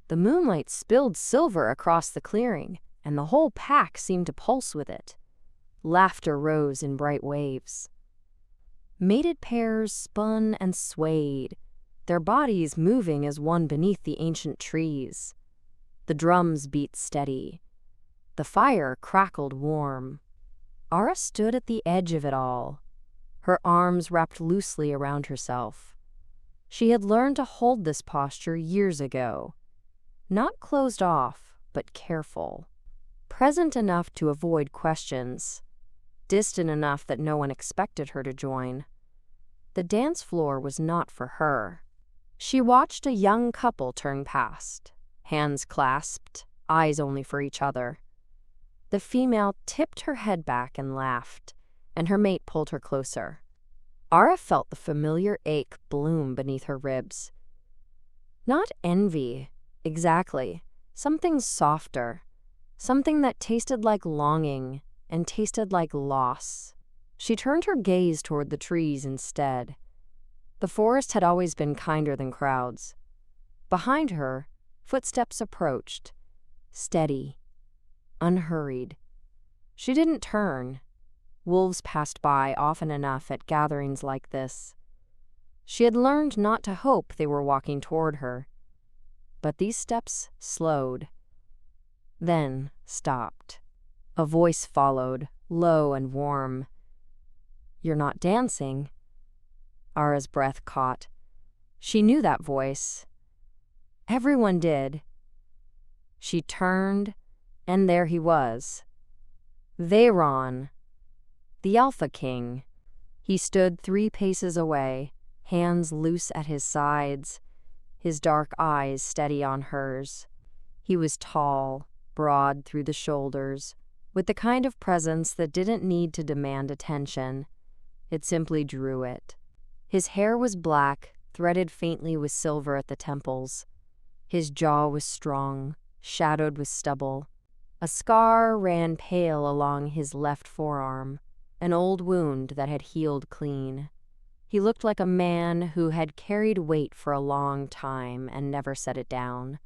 The moonlight spilled silver across the clearing, and the whole pack seemed to pulse with it. Laughter rose in bright waves. Mated pairs spun and swayed, their bodies moving as one beneath the ancient trees. The drums beat steady. The fire crackled warm. Ara stood at the edge of it all, her arms wrapped loosely around herself. She had learned to hold this posture years ago. Not closed off, but careful. Present enough to avoid questions. Distant enough that no one expected her to join. The dance floor was not for her. She watched a young couple turn past, hands clasped, eyes only for each other. The female tipped her head back and laughed, and her mate pulled her closer. Ara felt the familiar ache bloom beneath her ribs. Not envy, exactly. Something softer. Something that tasted like longing and tasted like loss. She turned her gaze toward the trees instead. The forest had always been kinder than crowds. Behind her, footsteps approached, steady, unhurried. She didn't turn. Wolves passed by often enough at gatherings like this. She had learned not to hope they were walking toward her. But these steps slowed, then stopped. A voice followed, low and warm. "You're not dancing." Ara's breath caught. She knew that voice. Everyone did. She turned, and there he was. Veyron, the Alpha King. He stood 3 paces away, hands loose at his sides, his dark eyes steady on hers. He was tall, broad through the shoulders, with the kind of presence that didn't need to demand attention. It simply drew it. His hair was black, threaded faintly with silver at the temples. His jaw was strong, shadowed with stubble. A scar ran pale along his left forearm, an old wound that had healed clean. He looked like a man who had carried weight for a long time and never set it down.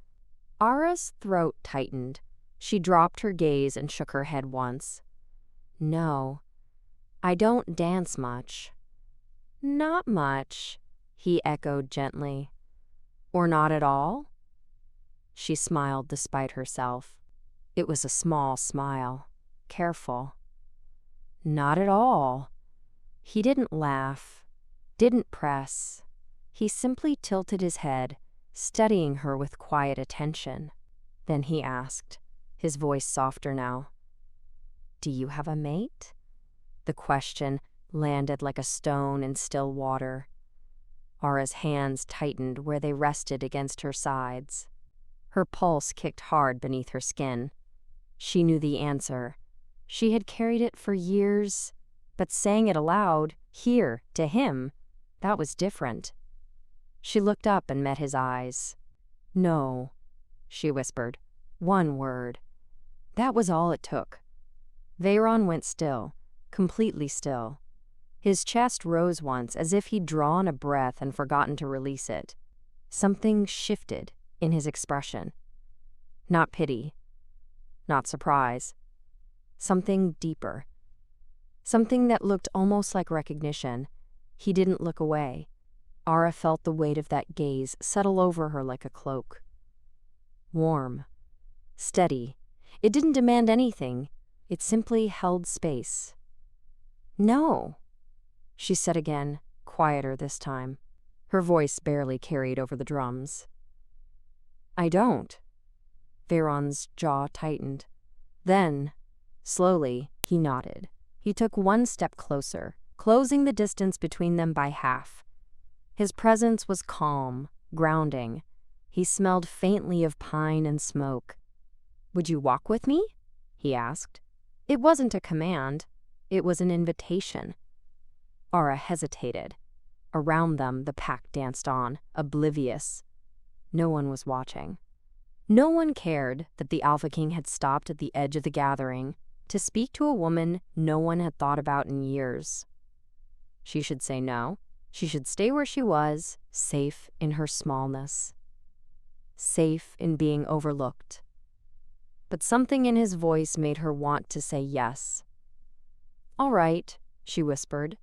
Ara's throat tightened. She dropped her gaze and shook her head once. "No, I don't dance much." "Not much," he echoed gently. "Or not at all?" She smiled despite herself. It was a small smile, careful. "Not at all." He didn't laugh, didn't press. He simply tilted his head, studying her with quiet attention. Then he asked, his voice softer now, "Do you have a mate?" The question landed like a stone in still water. Ara's hands tightened where they rested against her sides. Her pulse kicked hard beneath her skin. She knew the answer. She had carried it for years, but saying it aloud, here, to him, that was different. She looked up and met his eyes. "No," she whispered. One word. That was all it took. Veyron went still, completely still. His chest rose once as if he'd drawn a breath and forgotten to release it. Something shifted in his expression. Not pity, not surprise. Something deeper. Something that looked almost like recognition. He didn't look away. Ara felt the weight of that gaze settle over her like a cloak. Warm. Steady. It didn't demand anything. It simply held space. "No," she said again, quieter this time. Her voice barely carried over the drums. "I don't." Veyron's jaw tightened. Then, slowly, he nodded. He took one step closer, closing the distance between them by half. His presence was calm, grounding. He smelled faintly of pine and smoke. "Would you walk with me?" he asked. It wasn't a command. It was an invitation. Ara hesitated. Around them, the pack danced on, oblivious. No one was watching. No one cared that the Alpha King had stopped at the edge of the gathering to speak to a woman no one had thought about in years. She should say no. She should stay where she was, safe in her smallness. safe in being overlooked. But something in his voice made her want to say yes. "All right," she whispered.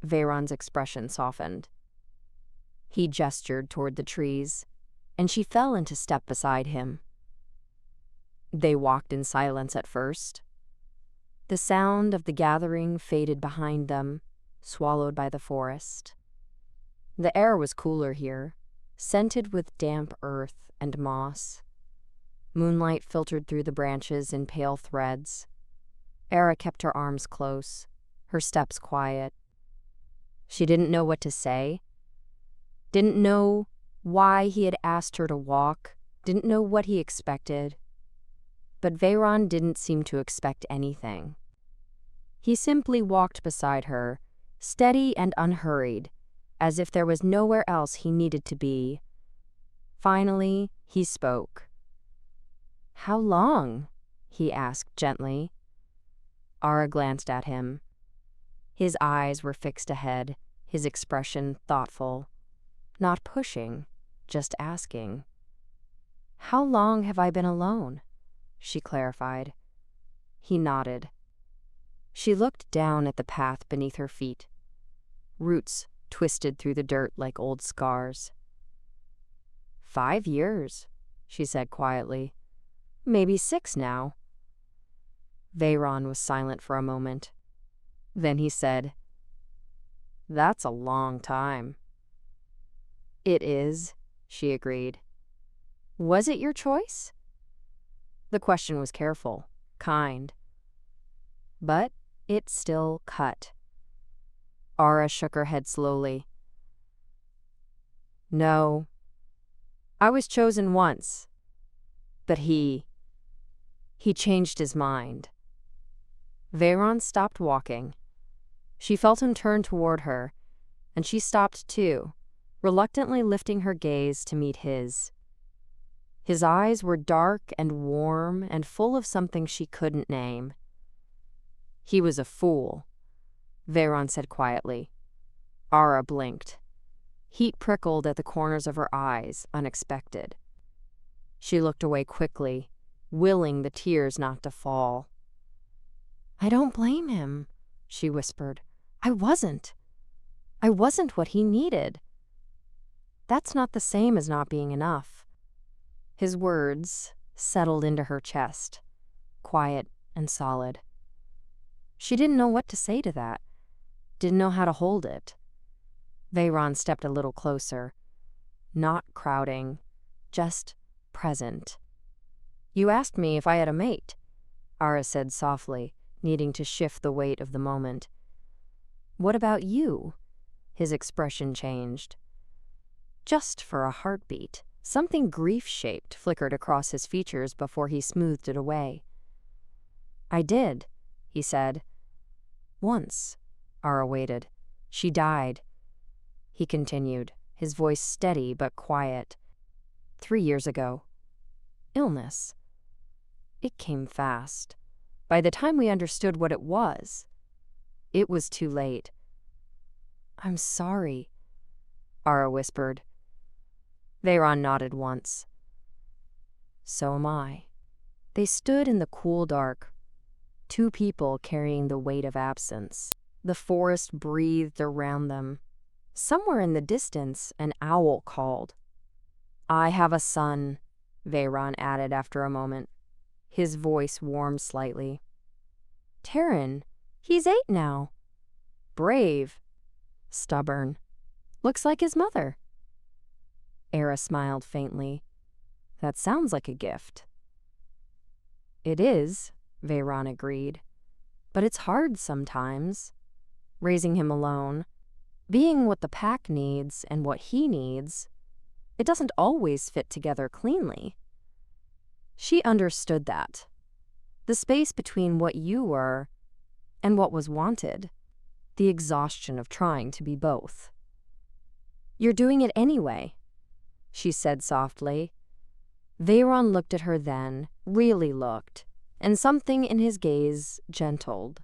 Veyron's expression softened. He gestured toward the trees, and she fell into step beside him. They walked in silence at first. The sound of the gathering faded behind them, swallowed by the forest. The air was cooler here, scented with damp earth and moss. Moonlight filtered through the branches in pale threads. Era kept her arms close, her steps quiet. She didn't know what to say, didn't know why he had asked her to walk, didn't know what he expected. But Veyron didn't seem to expect anything. He simply walked beside her, steady and unhurried, as if there was nowhere else he needed to be. Finally, he spoke. "How long?" he asked gently. Ara glanced at him. His eyes were fixed ahead, his expression thoughtful. Not pushing, just asking. "How long have I been alone?" she clarified. He nodded. She looked down at the path beneath her feet. Roots twisted through the dirt like old scars. 5 years, she said quietly. Maybe 6 now. Veyron was silent for a moment. Then he said, "That's a long time." "It is," she agreed. "Was it your choice?" The question was careful, kind. But it still cut. Ara shook her head slowly. "No. I was chosen once. But he changed his mind." Veyron stopped walking. She felt him turn toward her, and she stopped too, reluctantly lifting her gaze to meet his. His eyes were dark and warm and full of something she couldn't name. "He was a fool," Veyron said quietly. Ara blinked. Heat prickled at the corners of her eyes, unexpected. She looked away quickly, willing the tears not to fall. "I don't blame him," she whispered. I wasn't what he needed. That's not the same as not being enough." His words settled into her chest, quiet and solid. She didn't know what to say to that, didn't know how to hold it. Veyron stepped a little closer, not crowding, just present. "You asked me if I had a mate," Ara said softly, needing to shift the weight of the moment. "What about you?" His expression changed. Just for a heartbeat, something grief-shaped flickered across his features before he smoothed it away. "I did," he said. "Once." Ara waited. "She died." He continued, his voice steady but quiet. 3 years ago. Illness. It came fast. By the time we understood what it was too late. "I'm sorry," Ara whispered. Veyron nodded once. "So am I." They stood in the cool dark, 2 people carrying the weight of absence. The forest breathed around them. Somewhere in the distance, an owl called. "I have a son," Veyron added after a moment. His voice warmed slightly. "Taryn, he's 8 now. Brave. Stubborn. Looks like his mother." Era smiled faintly. "That sounds like a gift." "It is," Veyron agreed. "But it's hard sometimes. Raising him alone. Being what the pack needs and what he needs. It doesn't always fit together cleanly." She understood that. The space between what you were and what was wanted. The exhaustion of trying to be both. "You're doing it anyway," she said softly. Veyron looked at her then, really looked, and something in his gaze gentled.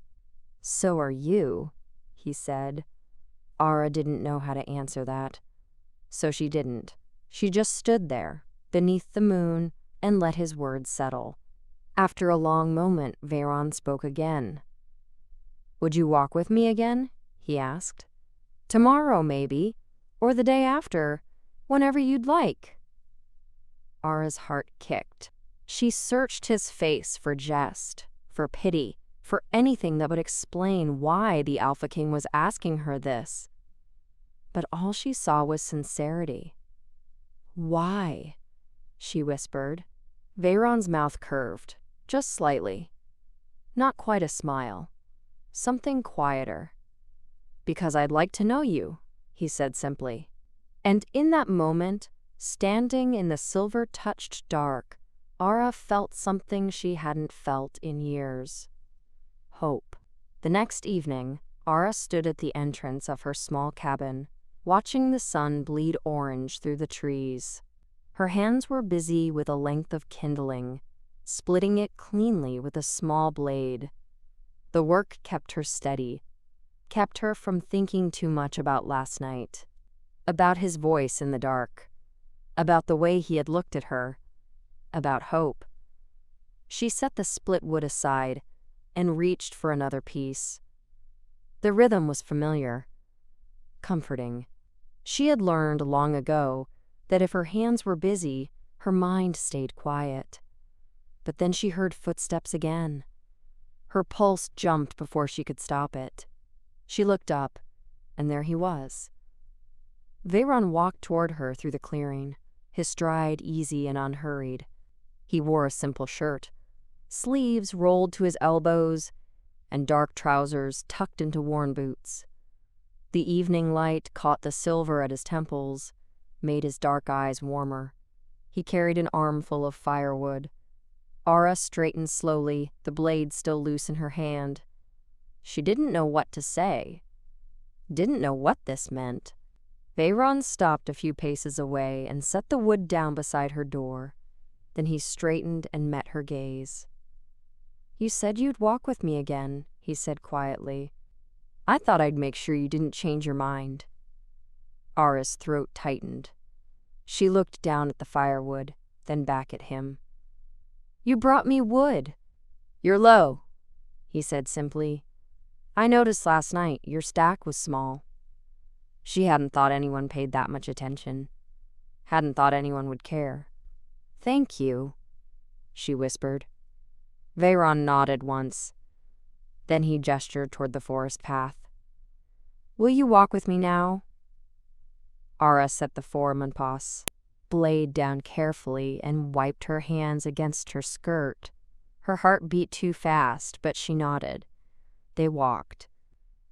"So are you," he said. Ara didn't know how to answer that. So she didn't. She just stood there, beneath the moon, and let his words settle. After a long moment, Veyron spoke again. "Would you walk with me again?" he asked. "Tomorrow, maybe, or the day after, whenever you'd like." Ara's heart kicked. She searched his face for jest, for pity, for anything that would explain why the Alpha King was asking her this. But all she saw was sincerity. "Why?" she whispered. Veyron's mouth curved, just slightly. Not quite a smile. Something quieter. "Because I'd like to know you," he said simply. And in that moment, standing in the silver-touched dark, Ara felt something she hadn't felt in years. Hope. The next evening, Ara stood at the entrance of her small cabin, watching the sun bleed orange through the trees. Her hands were busy with a length of kindling, splitting it cleanly with a small blade. The work kept her steady, kept her from thinking too much about last night, about his voice in the dark, about the way he had looked at her, about hope. She set the split wood aside and reached for another piece. The rhythm was familiar, comforting. She had learned long ago that if her hands were busy, her mind stayed quiet. But then she heard footsteps again. Her pulse jumped before she could stop it. She looked up, and there he was. Veyron walked toward her through the clearing, his stride easy and unhurried. He wore a simple shirt, sleeves rolled to his elbows, and dark trousers tucked into worn boots. The evening light caught the silver at his temples, made his dark eyes warmer. He carried an armful of firewood. Ara straightened slowly, the blade still loose in her hand. She didn't know what to say. Didn't know what this meant. Veyron stopped a few paces away and set the wood down beside her door. Then he straightened and met her gaze. "You said you'd walk with me again," he said quietly. "I thought I'd make sure you didn't change your mind." Ara's throat tightened. She looked down at the firewood, then back at him. "You brought me wood." "You're low," he said simply. "I noticed last night your stack was small." She hadn't thought anyone paid that much attention. Hadn't thought anyone would care. "Thank you," she whispered. Veyron nodded once. Then he gestured toward the forest path. "Will you walk with me now?" Ara set the form en passe, blade down carefully, and wiped her hands against her skirt. Her heart beat too fast, but she nodded. They walked.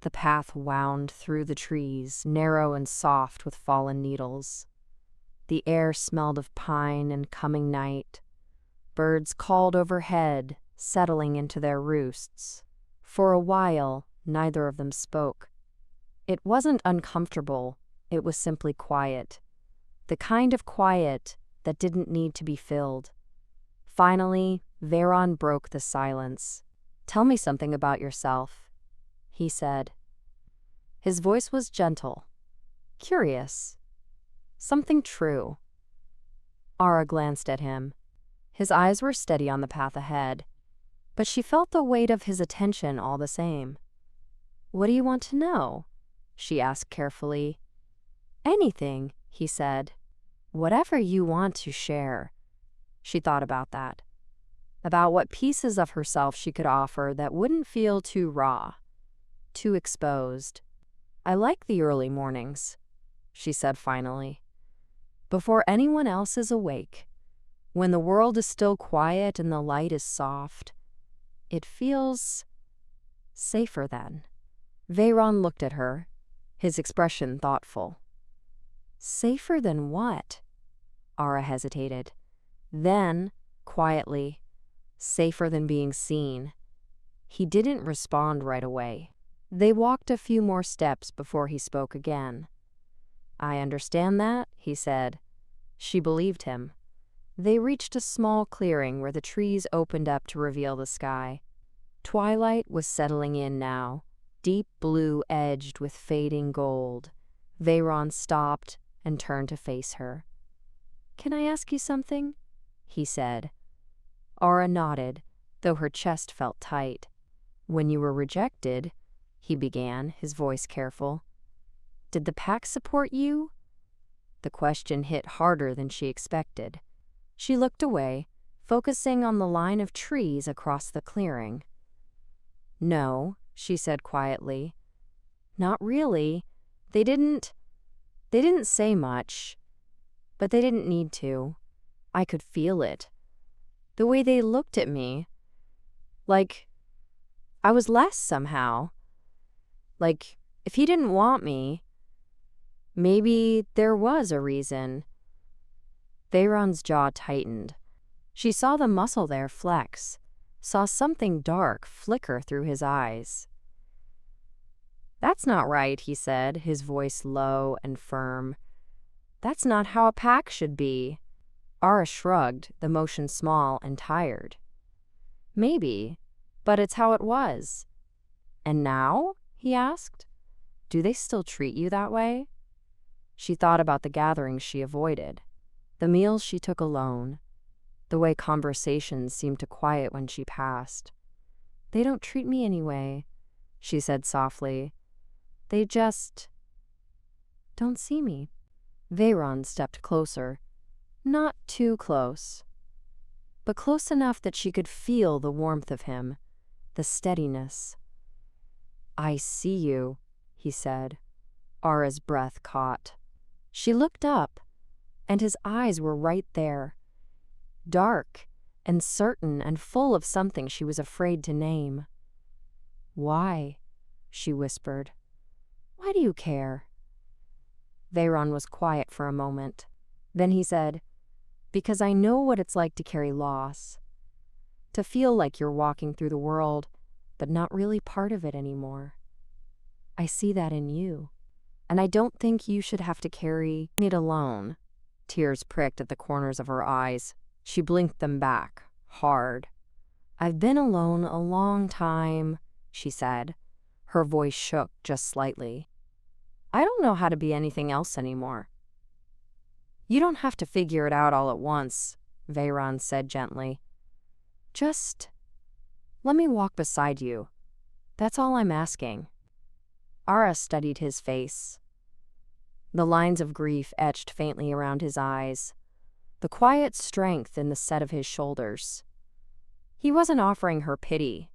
The path wound through the trees, narrow and soft with fallen needles. The air smelled of pine and coming night. Birds called overhead, settling into their roosts. For a while, neither of them spoke. It wasn't uncomfortable, it was simply quiet. The kind of quiet that didn't need to be filled. Finally, Veyron broke the silence. "Tell me something about yourself," he said. His voice was gentle, curious, something true. Ara glanced at him. His eyes were steady on the path ahead, but she felt the weight of his attention all the same. "What do you want to know?" she asked carefully. "Anything," he said. "Whatever you want to share." She thought about that. About what pieces of herself she could offer that wouldn't feel too raw, too exposed. "I like the early mornings," she said finally. "Before anyone else is awake, when the world is still quiet and the light is soft, it feels safer then." Veyron looked at her, his expression thoughtful. "Safer than what?" Ara hesitated. Then, quietly, "Safer than being seen." He didn't respond right away. They walked a few more steps before he spoke again. "I understand that," he said. She believed him. They reached a small clearing where the trees opened up to reveal the sky. Twilight was settling in now, deep blue edged with fading gold. Veyron stopped and turned to face her. "Can I ask you something?" he said. Aura nodded, though her chest felt tight. "When you were rejected," he began, his voice careful, "did the pack support you?" The question hit harder than she expected. She looked away, focusing on the line of trees across the clearing. "No," she said quietly. "Not really. They didn't say much, but they didn't need to. I could feel it. The way they looked at me. Like I was less somehow. Like if he didn't want me, maybe there was a reason." Veyron's jaw tightened. She saw the muscle there flex, saw something dark flicker through his eyes. "That's not right," he said, his voice low and firm. "That's not how a pack should be." Aura shrugged, the motion small and tired. "Maybe, but it's how it was." "And now?" he asked. "Do they still treat you that way?" She thought about the gatherings she avoided, the meals she took alone, the way conversations seemed to quiet when she passed. "They don't treat me anyway," she said softly. "They just don't see me." Veyron stepped closer. Not too close, but close enough that she could feel the warmth of him, the steadiness. "I see you," he said. Aura's breath caught. She looked up, and his eyes were right there, dark and certain and full of something she was afraid to name. "Why?" she whispered. "Why do you care?" Veyron was quiet for a moment. Then he said, "Because I know what it's like to carry loss, to feel like you're walking through the world, but not really part of it anymore. I see that in you, and I don't think you should have to carry it alone." Tears pricked at the corners of her eyes. She blinked them back, hard. "I've been alone a long time," she said. Her voice shook just slightly. "I don't know how to be anything else anymore." "You don't have to figure it out all at once," Veyron said gently. "Just let me walk beside you. That's all I'm asking." Aura studied his face. The lines of grief etched faintly around his eyes, the quiet strength in the set of his shoulders. He wasn't offering her pity.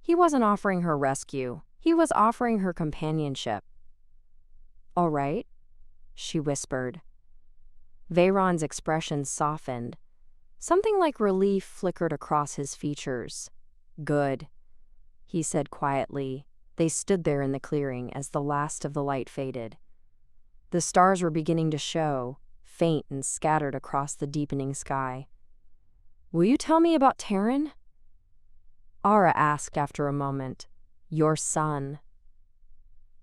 He wasn't offering her rescue. He was offering her companionship. "All right," she whispered. Veyron's expression softened. Something like relief flickered across his features. "Good," he said quietly. They stood there in the clearing as the last of the light faded. The stars were beginning to show, faint and scattered across the deepening sky. "Will you tell me about Taryn?" Aura asked after a moment. "Your son."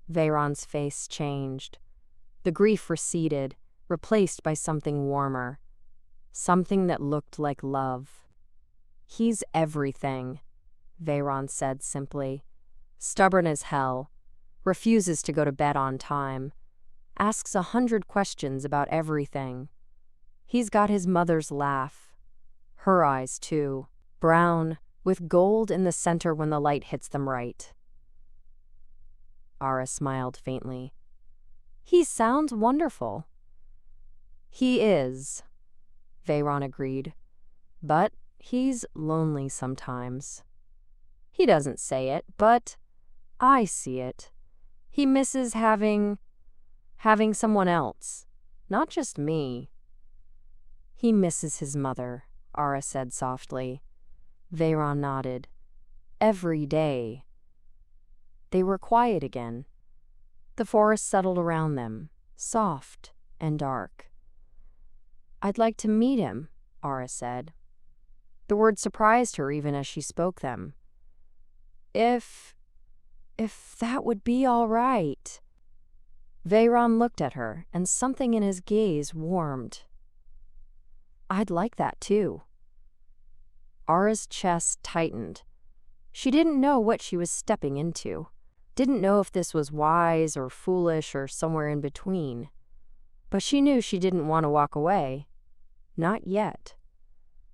Veyron's face changed. The grief receded, replaced by something warmer, something that looked like love. "He's everything," Veyron said simply. "Stubborn as hell, refuses to go to bed on time, asks 100 questions about everything. He's got his mother's laugh. Her eyes, too, brown, with gold in the center when the light hits them right." Aura smiled faintly. "He sounds wonderful." "He is," Veyron agreed. "But he's lonely sometimes. He doesn't say it, but I see it. He misses having someone else, not just me." "He misses his mother," Aura said softly. Veyron nodded. "Every day." They were quiet again. The forest settled around them, soft and dark. "I'd like to meet him," Aura said. The words surprised her even as she spoke them. If that would be all right." Veyron looked at her, and something in his gaze warmed. "I'd like that too." Aura's chest tightened. She didn't know what she was stepping into, didn't know if this was wise or foolish or somewhere in between. But she knew she didn't want to walk away. Not yet.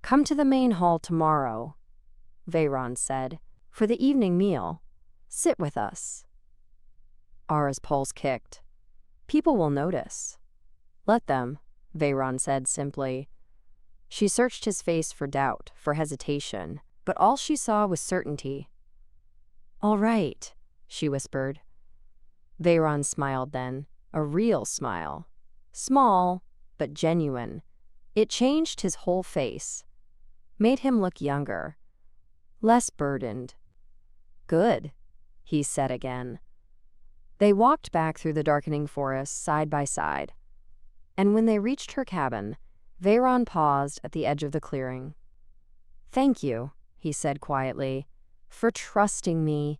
Come to the main hall tomorrow, Veyron said, for the evening meal. Sit with us. Ara's pulse kicked. People will notice. Let them, Veyron said simply. She searched his face for doubt, for hesitation, but all she saw was certainty. All right, she whispered. Veyron smiled then, a real smile. Small, but genuine. It changed his whole face, made him look younger, less burdened. Good, he said again. They walked back through the darkening forest side by side, and when they reached her cabin, Veyron paused at the edge of the clearing. Thank you, he said quietly, for trusting me.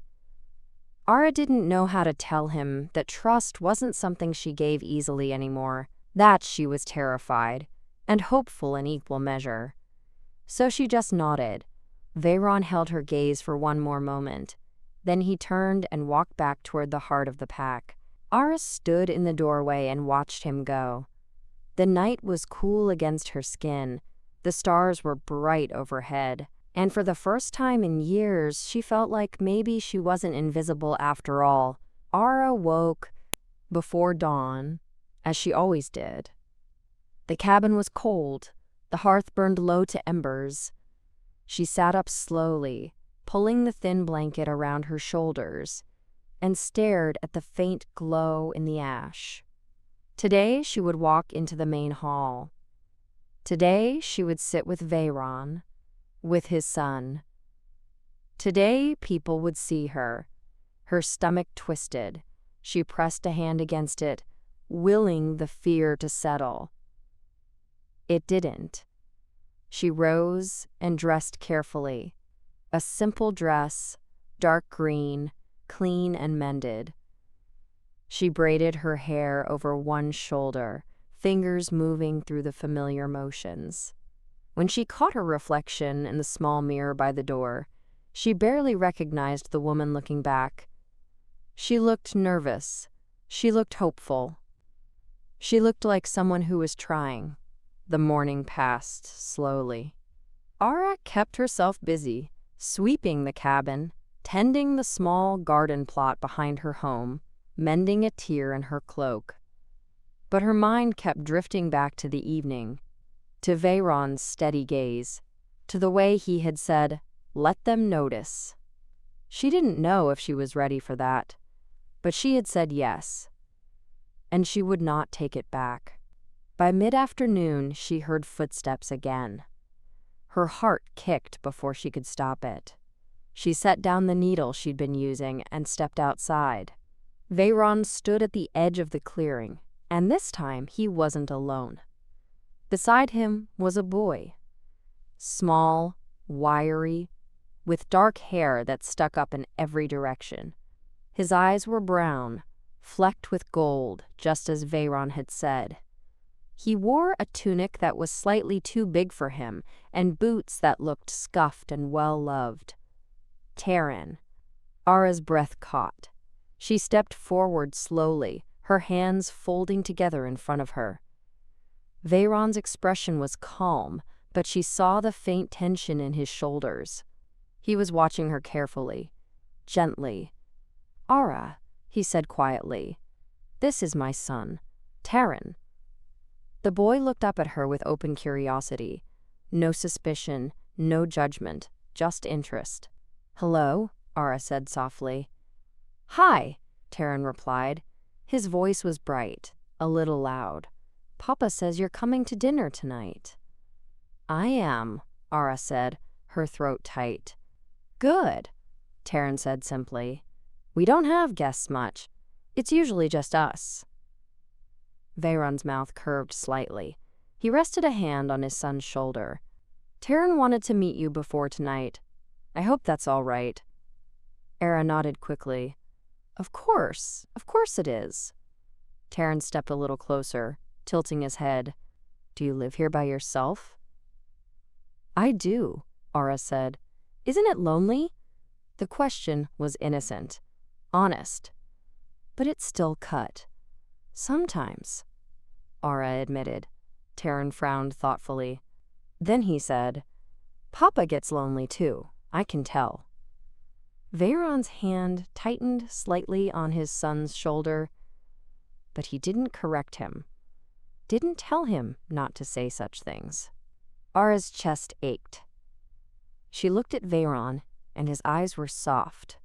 Ara didn't know how to tell him that trust wasn't something she gave easily anymore, that she was terrified, and hopeful in equal measure. So she just nodded. Veyron held her gaze for one more moment. Then he turned and walked back toward the heart of the pack. Ara stood in the doorway and watched him go. The night was cool against her skin. The stars were bright overhead. And for the first time in years, she felt like maybe she wasn't invisible after all. Ara woke before dawn, as she always did. The cabin was cold. The hearth burned low to embers. She sat up slowly, pulling the thin blanket around her shoulders, and stared at the faint glow in the ash. Today she would walk into the main hall. Today she would sit with Veyron, with his son. Today people would see her. Her stomach twisted. She pressed a hand against it, willing the fear to settle. It didn't. She rose and dressed carefully. A simple dress, dark green, clean and mended. She braided her hair over one shoulder, fingers moving through the familiar motions. When she caught her reflection in the small mirror by the door, she barely recognized the woman looking back. She looked nervous. She looked hopeful. She looked like someone who was trying. The morning passed slowly. Ara kept herself busy, sweeping the cabin, tending the small garden plot behind her home, mending a tear in her cloak. But her mind kept drifting back to the evening, to Veyron's steady gaze, to the way he had said, "Let them notice." She didn't know if she was ready for that, but she had said yes, and she would not take it back. By mid-afternoon, she heard footsteps again. Her heart kicked before she could stop it. She set down the needle she'd been using and stepped outside. Veyron stood at the edge of the clearing, and this time he wasn't alone. Beside him was a boy. Small, wiry, with dark hair that stuck up in every direction. His eyes were brown, flecked with gold, just as Veyron had said. He wore a tunic that was slightly too big for him and boots that looked scuffed and well-loved. Taran. Ara's breath caught. She stepped forward slowly, her hands folding together in front of her. Veyron's expression was calm, but she saw the faint tension in his shoulders. He was watching her carefully, gently. "Ara," he said quietly, "this is my son, Taran." The boy looked up at her with open curiosity. No suspicion, no judgment, just interest. "Hello," Ara said softly. "Hi," Taran replied. His voice was bright, a little loud. "Papa says you're coming to dinner tonight." "I am," Ara said, her throat tight. "Good," Taran said simply. "We don't have guests much. It's usually just us." Veyron's mouth curved slightly. He rested a hand on his son's shoulder. "Taran wanted to meet you before tonight. I hope that's all right." Ara nodded quickly. Of course it is." Taran stepped a little closer, tilting his head. "Do you live here by yourself?" "I do," Ara said. "Isn't it lonely?" The question was innocent, honest, but it still cut. "Sometimes," Ara admitted. Taryn frowned thoughtfully. Then he said, Papa gets lonely too, I can tell. Veyron's hand tightened slightly on his son's shoulder, but he didn't correct him, didn't tell him not to say such things. Ara's chest ached. She looked at Veyron, and his eyes were soft,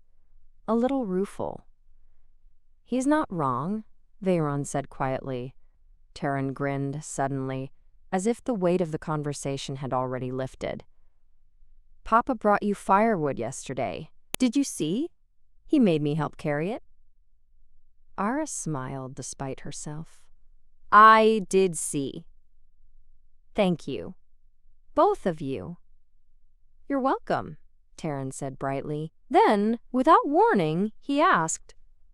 a little rueful. He's not wrong, Veyron said quietly. Taryn grinned suddenly, as if the weight of the conversation had already lifted. Papa brought you firewood yesterday. Did you see? He made me help carry it. Ara smiled despite herself. I did see. Thank you. Both of you. You're welcome, Taryn said brightly. Then, without warning, he asked,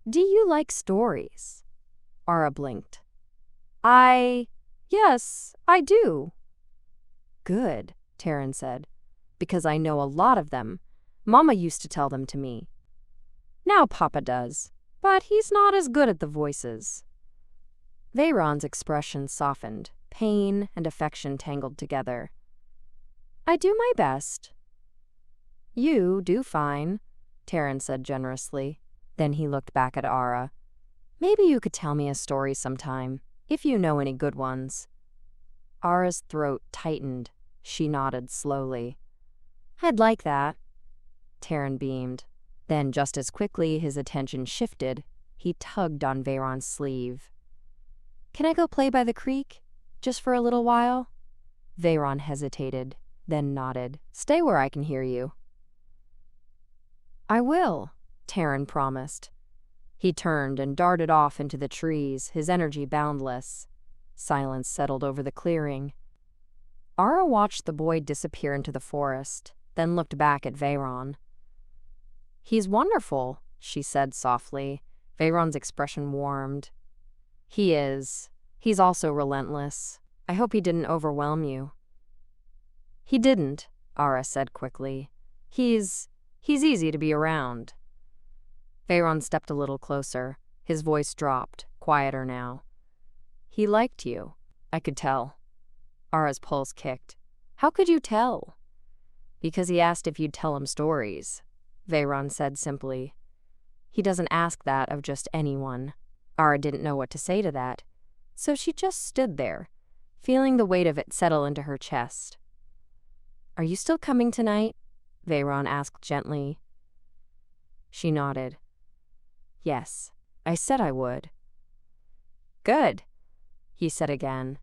Do you like stories? Ara blinked. Yes, I do. Good, Taryn said, because I know a lot of them. Mama used to tell them to me. Now Papa does, but he's not as good at the voices. Veyron's expression softened, pain and affection tangled together. I do my best. You do fine, Taryn said generously. Then he looked back at Ara. Maybe you could tell me a story sometime, if you know any good ones. Ara's throat tightened. She nodded slowly. I'd like that. Taryn beamed. Then, just as quickly his attention shifted, he tugged on Veyron's sleeve. Can I go play by the creek? Just for a little while? Veyron hesitated, then nodded. Stay where I can hear you. I will, Taryn promised. He turned and darted off into the trees, his energy boundless. Silence settled over the clearing. Ara watched the boy disappear into the forest, then looked back at Veyron. He's wonderful, she said softly. Veyron's expression warmed. He is. He's also relentless. I hope he didn't overwhelm you. He didn't, Ara said quickly. He's easy to be around. Veyron stepped a little closer. His voice dropped, quieter now. He liked you. I could tell. Ara's pulse kicked. How could you tell? Because he asked if you'd tell him stories, Veyron said simply. He doesn't ask that of just anyone. Ara didn't know what to say to that, so she just stood there, feeling the weight of it settle into her chest. Are you still coming tonight? Veyron asked gently. She nodded. Yes, I said I would. Good, he said again.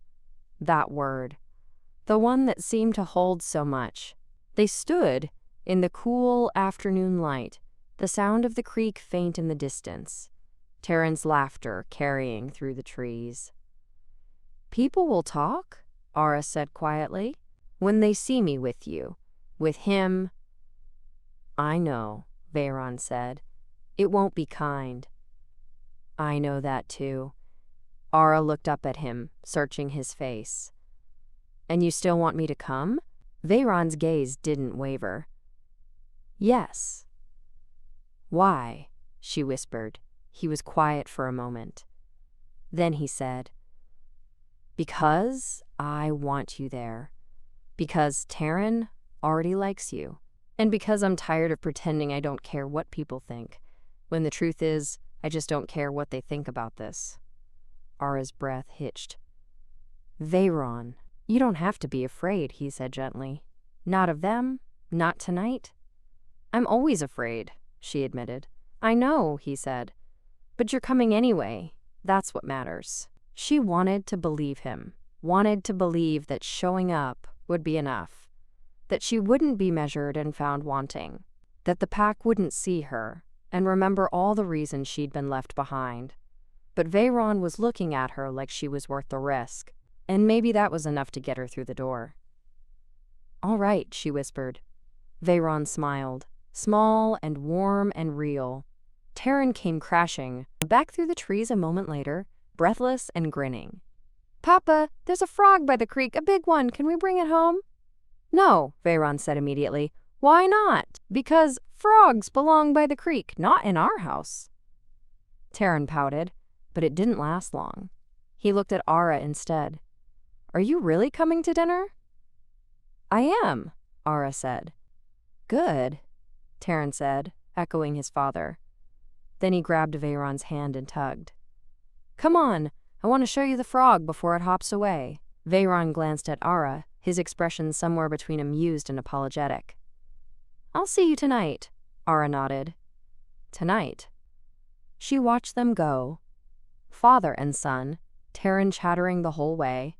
That word, the one that seemed to hold so much. They stood in the cool afternoon light, the sound of the creek faint in the distance, Taryn's laughter carrying through the trees. People will talk, Ara said quietly, when they see me with you, with him. I know, Veyron said. It won't be kind. I know that too. Ara looked up at him, searching his face. And you still want me to come? Veyron's gaze didn't waver. Yes. Why? She whispered. He was quiet for a moment. Then he said, Because I want you there. Because Taryn already likes you. And because I'm tired of pretending I don't care what people think, when the truth is, I just don't care what they think about this. Ara's breath hitched. Veyron, you don't have to be afraid, he said gently. Not of them, not tonight. I'm always afraid, she admitted. I know, he said. But you're coming anyway. That's what matters. She wanted to believe him, wanted to believe that showing up would be enough, that she wouldn't be measured and found wanting, that the pack wouldn't see her and remember all the reasons she'd been left behind. But Veyron was looking at her like she was worth the risk, and maybe that was enough to get her through the door. All right, she whispered. Veyron smiled, small and warm and real. Taryn came crashing back through the trees a moment later, breathless and grinning. Papa, there's a frog by the creek, a big one. Can we bring it home? No, Veyron said immediately. Why not? Because frogs belong by the creek, not in our house. Taryn pouted, but it didn't last long. He looked at Ara instead. Are you really coming to dinner?" "I am," Ara said. "Good," Terran said, echoing his father. Then he grabbed Veyron's hand and tugged. "Come on, I want to show you the frog before it hops away." Veyron glanced at Ara, his expression somewhere between amused and apologetic. "I'll see you tonight," Ara nodded. "Tonight." She watched them go, father and son, Terran chattering the whole way.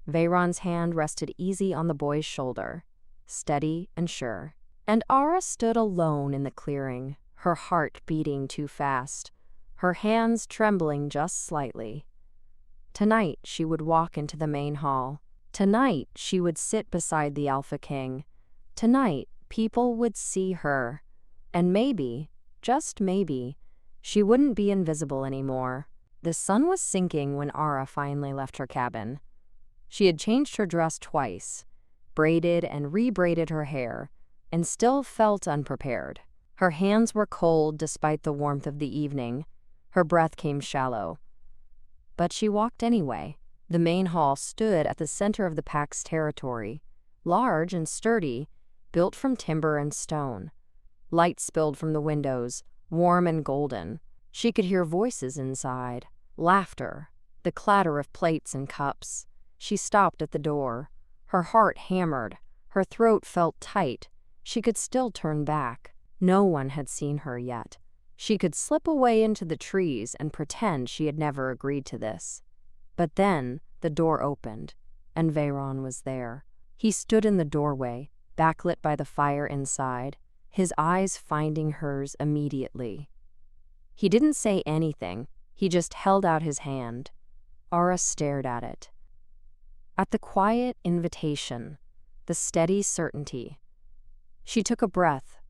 Veyron's hand rested easy on the boy's shoulder, steady and sure. And Ara stood alone in the clearing, her heart beating too fast, her hands trembling just slightly. Tonight she would walk into the main hall. Tonight she would sit beside the Alpha King. Tonight people would see her. And maybe, just maybe, she wouldn't be invisible anymore. The sun was sinking when Ara finally left her cabin. She had changed her dress twice, braided and rebraided her hair, and still felt unprepared. Her hands were cold despite the warmth of the evening. Her breath came shallow. But she walked anyway. The main hall stood at the center of the pack's territory, large and sturdy, built from timber and stone. Light spilled from the windows, warm and golden. She could hear voices inside, laughter, the clatter of plates and cups. She stopped at the door. Her heart hammered. Her throat felt tight. She could still turn back. No one had seen her yet. She could slip away into the trees and pretend she had never agreed to this. But then the door opened, and Veyron was there. He stood in the doorway, backlit by the fire inside, his eyes finding hers immediately. He didn't say anything. He just held out his hand. Ara stared at it. At the quiet invitation, the steady certainty. She took a breath,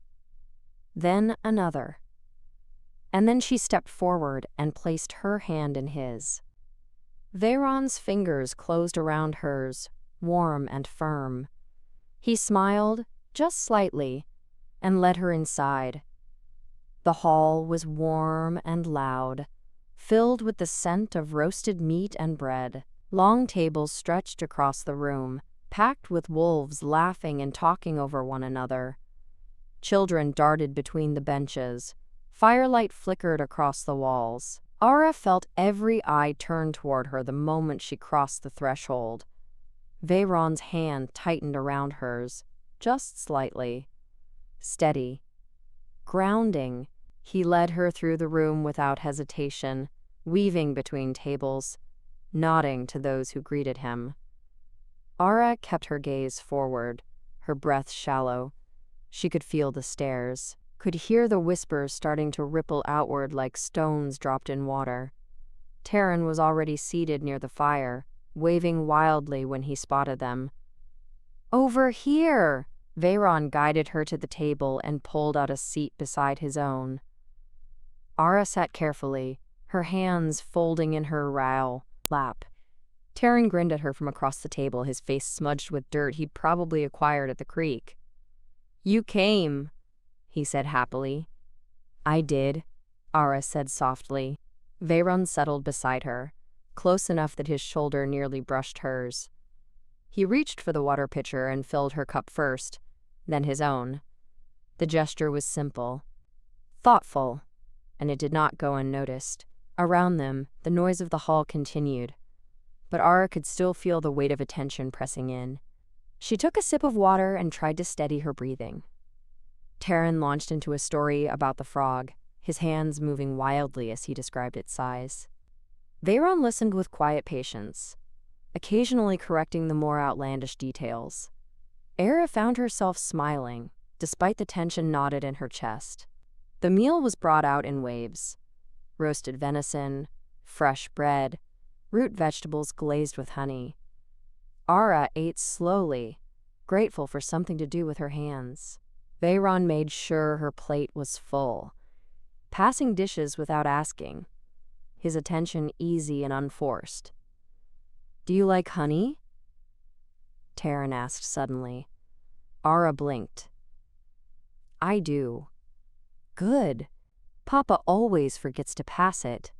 then another. And then she stepped forward and placed her hand in his. Veyron's fingers closed around hers, warm and firm. He smiled, just slightly, and led her inside. The hall was warm and loud, filled with the scent of roasted meat and bread. Long tables stretched across the room, packed with wolves laughing and talking over one another. Children darted between the benches. Firelight flickered across the walls. Ara felt every eye turn toward her the moment she crossed the threshold. Veyron's hand tightened around hers, just slightly. Steady. Grounding. He led her through the room without hesitation, weaving between tables, nodding to those who greeted him. Ara kept her gaze forward, her breath shallow. She could feel the stares, could hear the whispers starting to ripple outward like stones dropped in water. Terran was already seated near the fire, waving wildly when he spotted them. "Over here!" Veyron guided her to the table and pulled out a seat beside his own. Ara sat carefully, her hands folding in her lap. Terran grinned at her from across the table, his face smudged with dirt he'd probably acquired at the creek. "You came," he said happily. "I did," Ara said softly. Veyron settled beside her, close enough that his shoulder nearly brushed hers. He reached for the water pitcher and filled her cup first, then his own. The gesture was simple, thoughtful, and it did not go unnoticed. Around them, the noise of the hall continued, but Ara could still feel the weight of attention pressing in. She took a sip of water and tried to steady her breathing. Terran launched into a story about the frog, his hands moving wildly as he described its size. Veyron listened with quiet patience, occasionally correcting the more outlandish details. Ara found herself smiling, despite the tension knotted in her chest. The meal was brought out in waves. Roasted venison, fresh bread, root vegetables glazed with honey. Ara ate slowly, grateful for something to do with her hands. Veyron made sure her plate was full, passing dishes without asking, his attention easy and unforced. "Do you like honey?" Terran asked suddenly. Ara blinked. "I do." "Good. Papa always forgets to pass it."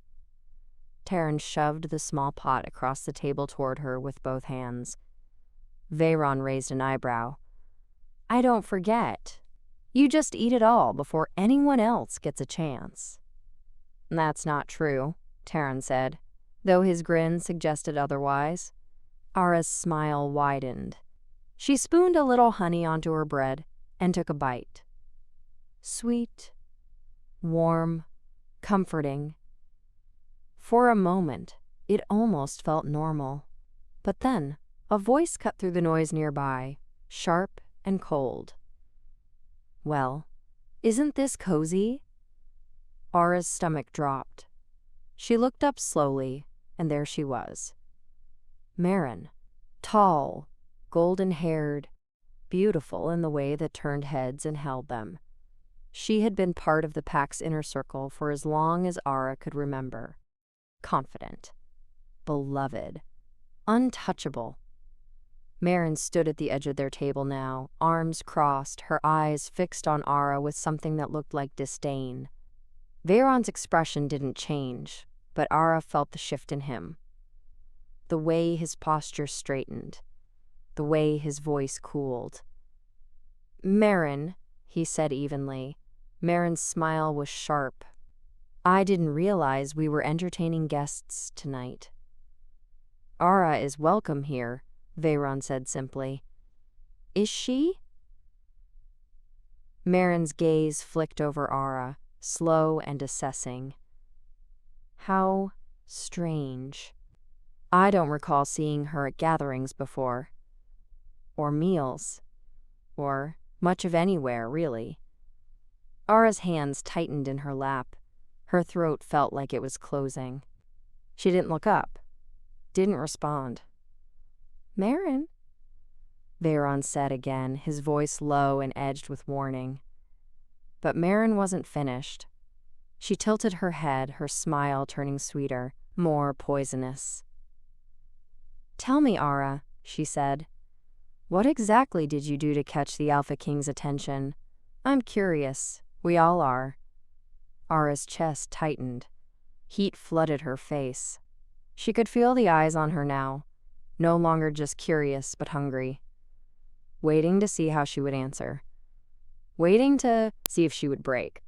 Taryn shoved the small pot across the table toward her with both hands. Veyron raised an eyebrow. I don't forget. You just eat it all before anyone else gets a chance. That's not true, Taryn said, though his grin suggested otherwise. Ara's smile widened. She spooned a little honey onto her bread and took a bite. Sweet, warm, comforting. For a moment, it almost felt normal. But then, a voice cut through the noise nearby, sharp and cold. Well, isn't this cozy? Ara's stomach dropped. She looked up slowly, and there she was. Marin, tall, golden-haired, beautiful in the way that turned heads and held them. She had been part of the pack's inner circle for as long as Ara could remember. Confident, beloved, untouchable. Marin stood at the edge of their table now, arms crossed, her eyes fixed on Ara with something that looked like disdain. Veyron's expression didn't change, but Ara felt the shift in him. The way his posture straightened, the way his voice cooled. Marin, he said evenly. Marin's smile was sharp. I didn't realize we were entertaining guests tonight. Ara is welcome here, Veyron said simply. Is she? Marin's gaze flicked over Ara, slow and assessing. How strange. I don't recall seeing her at gatherings before. Or meals. Or much of anywhere, really. Ara's hands tightened in her lap. Her throat felt like it was closing. She didn't look up. Didn't respond. Marin? Veyron said again, his voice low and edged with warning. But Marin wasn't finished. She tilted her head, her smile turning sweeter, more poisonous. Tell me, Ara, she said. What exactly did you do to catch the Alpha King's attention? I'm curious. We all are. Ara's chest tightened. Heat flooded her face. She could feel the eyes on her now, no longer just curious but hungry. Waiting to see how she would answer. Waiting to see if she would break.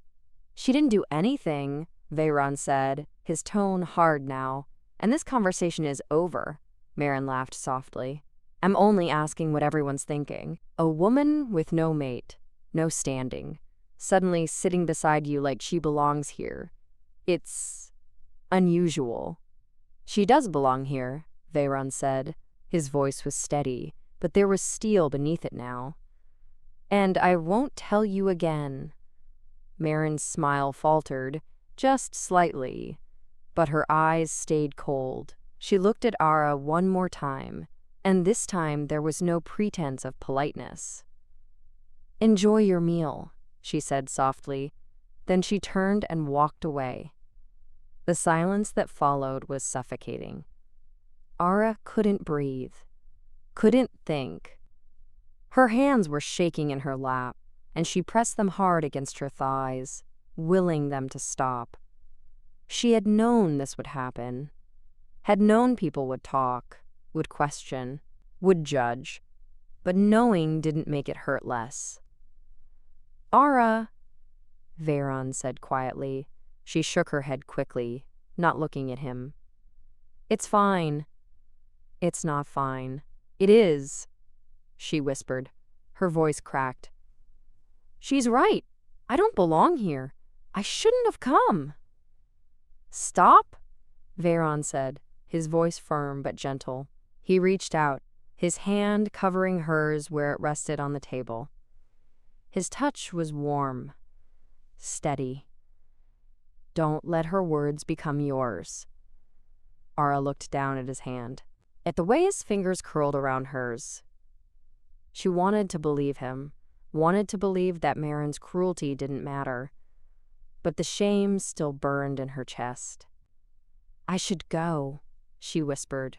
She didn't do anything, Veyron said, his tone hard now. And this conversation is over, Marin laughed softly. I'm only asking what everyone's thinking. A woman with no mate, no standing, suddenly sitting beside you like she belongs here. It's unusual. She does belong here, Veyron said. His voice was steady, but there was steel beneath it now. And I won't tell you again. Marin's smile faltered, just slightly, but her eyes stayed cold. She looked at Ara one more time, and this time there was no pretense of politeness. Enjoy your meal, she said softly. Then she turned and walked away. The silence that followed was suffocating. Ara couldn't breathe, couldn't think. Her hands were shaking in her lap, and she pressed them hard against her thighs, willing them to stop. She had known this would happen, had known people would talk, would question, would judge, but knowing didn't make it hurt less. Ara, Veyron said quietly. She shook her head quickly, not looking at him. It's fine. It's not fine. It is, she whispered. Her voice cracked. She's right. I don't belong here. I shouldn't have come. Stop, Veyron said, his voice firm but gentle. He reached out, his hand covering hers where it rested on the table. His touch was warm, steady. Don't let her words become yours. Ara looked down at his hand, at the way his fingers curled around hers. She wanted to believe him, wanted to believe that Marin's cruelty didn't matter, but the shame still burned in her chest. I should go, she whispered.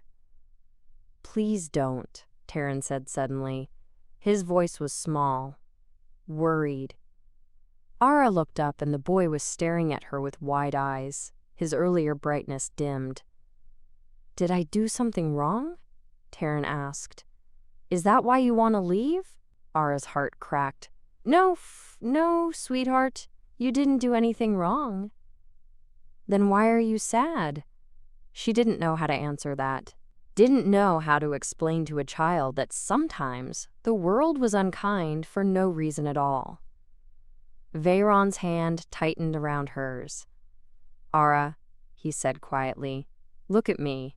Please don't, Taryn said suddenly. His voice was small, worried. Ara looked up and the boy was staring at her with wide eyes, his earlier brightness dimmed. Did I do something wrong? Taryn asked. Is that why you want to leave? Ara's heart cracked. No, sweetheart. You didn't do anything wrong. Then why are you sad? She didn't know how to answer that. Didn't know how to explain to a child that sometimes the world was unkind for no reason at all. Veyron's hand tightened around hers. Ara, he said quietly, look at me.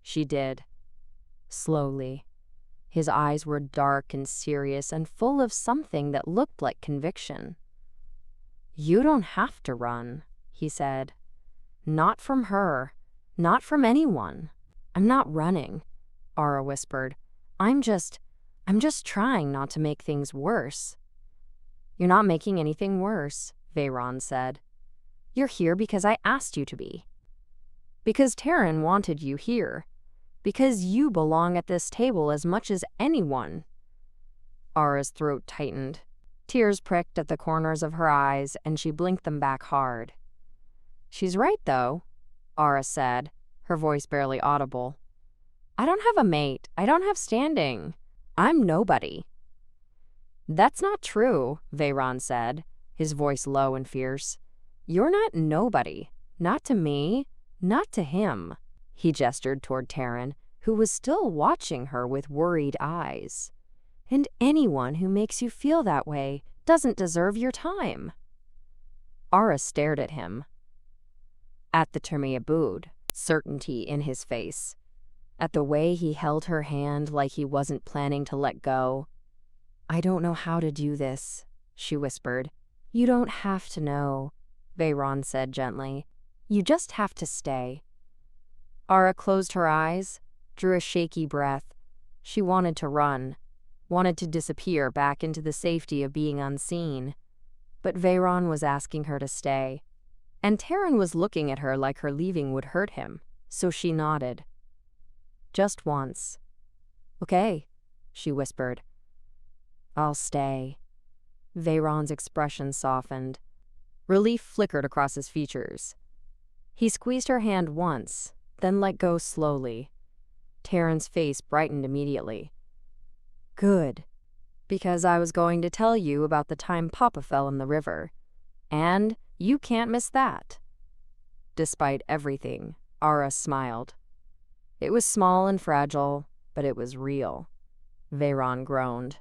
She did. Slowly. His eyes were dark and serious and full of something that looked like conviction. You don't have to run, he said. Not from her. Not from anyone. I'm not running, Ara whispered. I'm just trying not to make things worse. You're not making anything worse, Veyron said. You're here because I asked you to be. Because Taryn wanted you here. Because you belong at this table as much as anyone. Ara's throat tightened. Tears pricked at the corners of her eyes, and she blinked them back hard. She's right, though, Ara said, her voice barely audible. I don't have a mate. I don't have standing. I'm nobody. That's not true, Veyron said, his voice low and fierce. You're not nobody. Not to me. Not to him. He gestured toward Taryn, who was still watching her with worried eyes. And anyone who makes you feel that way doesn't deserve your time. Ara stared at him. At the Termeabud, certainty in his face. At the way he held her hand like he wasn't planning to let go. I don't know how to do this, she whispered. You don't have to know, Veyron said gently. You just have to stay. Ara closed her eyes, drew a shaky breath. She wanted to run, wanted to disappear back into the safety of being unseen. But Veyron was asking her to stay. And Taryn was looking at her like her leaving would hurt him, so she nodded. Just once. Okay, she whispered. I'll stay. Veyron's expression softened. Relief flickered across his features. He squeezed her hand once, then let go slowly. Taryn's face brightened immediately. Good, because I was going to tell you about the time Papa fell in the river. And you can't miss that. Despite everything, Ara smiled. It was small and fragile, but it was real. Veyron groaned.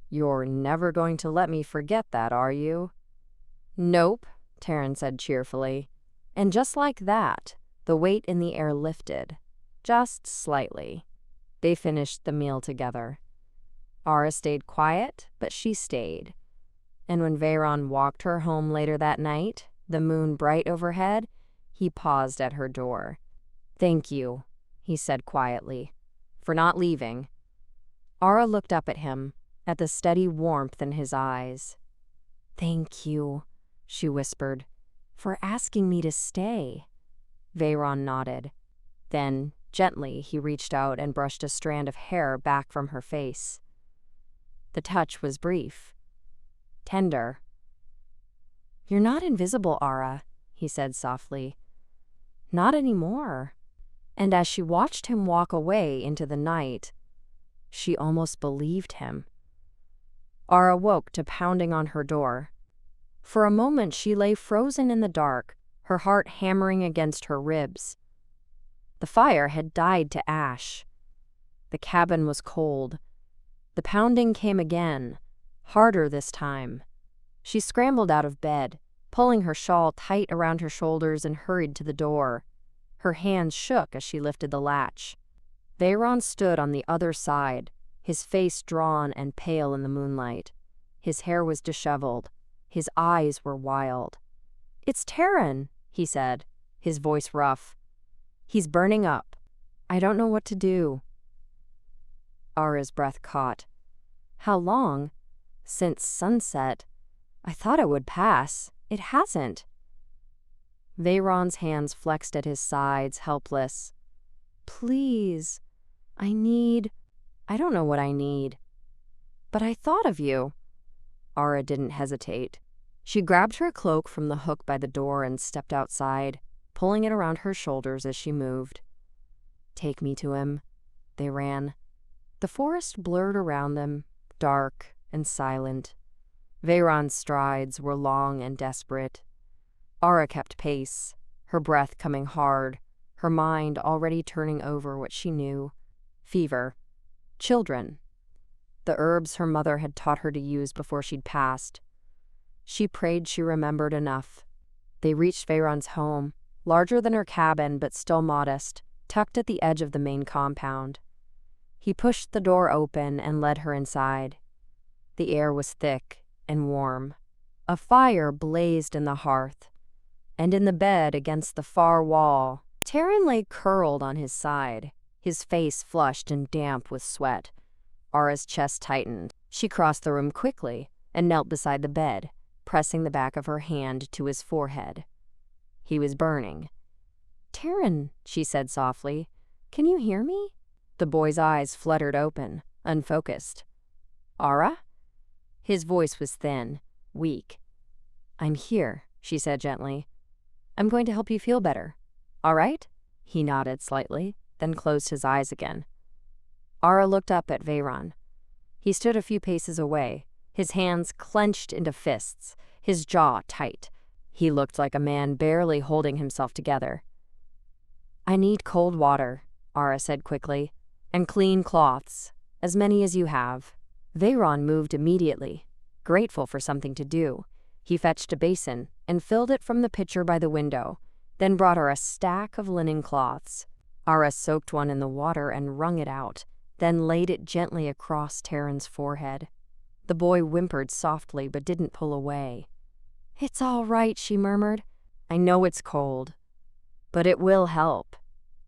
You're never going to let me forget that, are you? Nope, Taryn said cheerfully. And just like that, the weight in the air lifted, just slightly. They finished the meal together. Ara stayed quiet, but she stayed. And when Veyron walked her home later that night, the moon bright overhead, he paused at her door. Thank you, he said quietly, for not leaving. Ara looked up at him, at the steady warmth in his eyes. Thank you, she whispered, for asking me to stay. Veyron nodded. Then, gently, he reached out and brushed a strand of hair back from her face. The touch was brief. Tender. You're not invisible, Ara, he said softly. Not anymore. And as she watched him walk away into the night, she almost believed him. Ara woke to pounding on her door. For a moment she lay frozen in the dark, her heart hammering against her ribs. The fire had died to ash. The cabin was cold. The pounding came again, harder this time. She scrambled out of bed, pulling her shawl tight around her shoulders and hurried to the door. Her hands shook as she lifted the latch. Veyron stood on the other side, his face drawn and pale in the moonlight. His hair was disheveled. His eyes were wild. It's Taryn, he said, his voice rough. He's burning up. I don't know what to do. Ara's breath caught. How long? Since sunset. I thought it would pass. It hasn't. Veyron's hands flexed at his sides, helpless. Please. I don't know what I need. But I thought of you. Ara didn't hesitate. She grabbed her cloak from the hook by the door and stepped outside, pulling it around her shoulders as she moved. Take me to him. They ran. The forest blurred around them, dark and silent. Veyron's strides were long and desperate. Ara kept pace, her breath coming hard, her mind already turning over what she knew. Fever. Children. The herbs her mother had taught her to use before she'd passed. She prayed she remembered enough. They reached Veyron's home, larger than her cabin but still modest, tucked at the edge of the main compound. He pushed the door open and led her inside. The air was thick and warm. A fire blazed in the hearth, and in the bed against the far wall, Taran lay curled on his side, his face flushed and damp with sweat. Ara's chest tightened. She crossed the room quickly and knelt beside the bed, pressing the back of her hand to his forehead. He was burning. "Taran," she said softly, "can you hear me?" The boy's eyes fluttered open, unfocused. "Ara?" His voice was thin, weak. "I'm here," she said gently. "I'm going to help you feel better. All right?" He nodded slightly, then closed his eyes again. Ara looked up at Veyron. He stood a few paces away, his hands clenched into fists, his jaw tight. He looked like a man barely holding himself together. "I need cold water," Ara said quickly, "and clean cloths, as many as you have." Veyron moved immediately, grateful for something to do. He fetched a basin and filled it from the pitcher by the window, then brought her a stack of linen cloths. Ara soaked one in the water and wrung it out, then laid it gently across Taran's forehead. The boy whimpered softly but didn't pull away. "It's all right," she murmured. "I know it's cold, but it will help."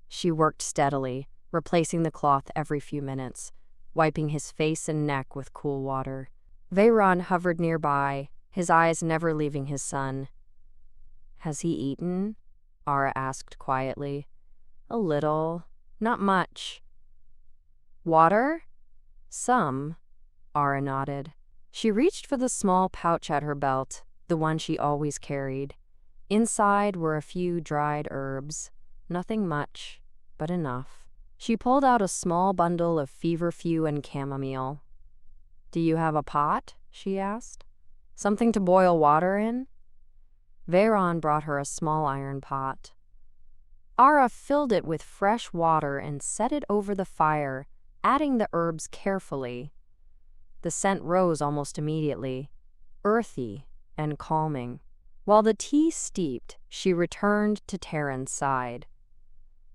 She worked steadily, replacing the cloth every few minutes, wiping his face and neck with cool water. Veyron hovered nearby, his eyes never leaving his son. "Has he eaten?" Ara asked quietly. "A little, not much." "Water?" "Some," Ara nodded. She reached for the small pouch at her belt, the one she always carried. Inside were a few dried herbs. Nothing much, but enough. She pulled out a small bundle of feverfew and chamomile. "Do you have a pot?" she asked. "Something to boil water in?" Veyron brought her a small iron pot. Ara filled it with fresh water and set it over the fire, adding the herbs carefully. The scent rose almost immediately, earthy and calming. While the tea steeped, she returned to Taran's side.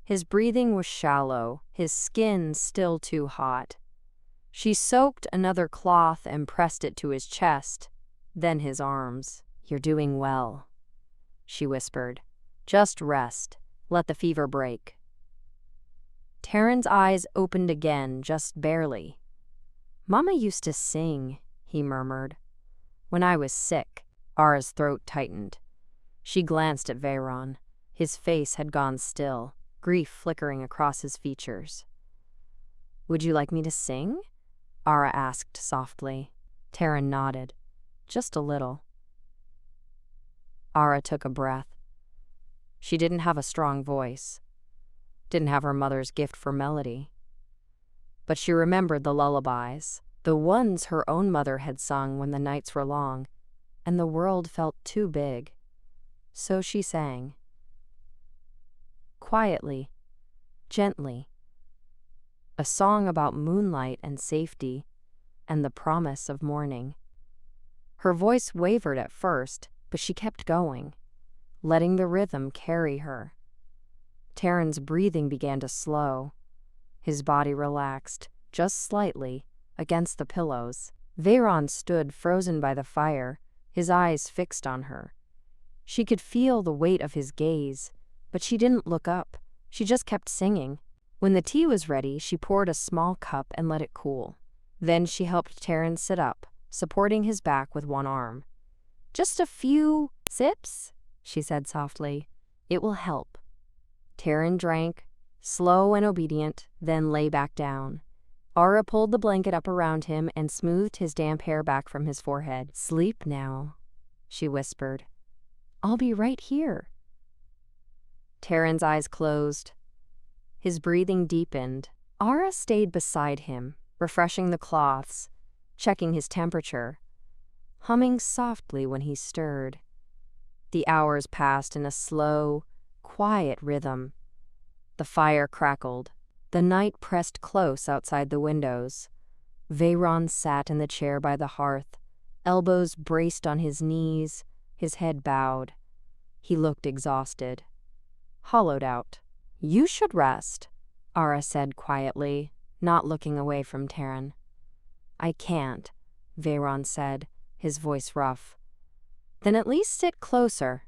His breathing was shallow, his skin still too hot. She soaked another cloth and pressed it to his chest, then his arms. "You're doing well," she whispered. "Just rest. Let the fever break." Taran's eyes opened again, just barely. "Mama used to sing," he murmured. "When I was sick." Ara's throat tightened. She glanced at Veyron. His face had gone still, grief flickering across his features. "Would you like me to sing?" Ara asked softly. Taran nodded. "Just a little." Ara took a breath. She didn't have a strong voice, didn't have her mother's gift for melody. But she remembered the lullabies, the ones her own mother had sung when the nights were long, and the world felt too big. So she sang. Quietly, gently. A song about moonlight and safety, and the promise of morning. Her voice wavered at first, but she kept going, letting the rhythm carry her. Taran's breathing began to slow. His body relaxed, just slightly, against the pillows. Veyron stood frozen by the fire, his eyes fixed on her. She could feel the weight of his gaze, but she didn't look up. She just kept singing. When the tea was ready, she poured a small cup and let it cool. Then she helped Taran sit up, supporting his back with one arm. "Just a few sips," she said softly. "It will help." Taran drank, slow and obedient, then lay back down. Ara pulled the blanket up around him and smoothed his damp hair back from his forehead. "Sleep now," she whispered. "I'll be right here." Taran's eyes closed. His breathing deepened. Ara stayed beside him, refreshing the cloths, checking his temperature, humming softly when he stirred. The hours passed in a slow, quiet rhythm. The fire crackled. The night pressed close outside the windows. Veyron sat in the chair by the hearth, elbows braced on his knees, his head bowed. He looked exhausted, hollowed out. "You should rest," Ara said quietly, not looking away from Taryn. "I can't," Veyron said, his voice rough. "Then at least sit closer.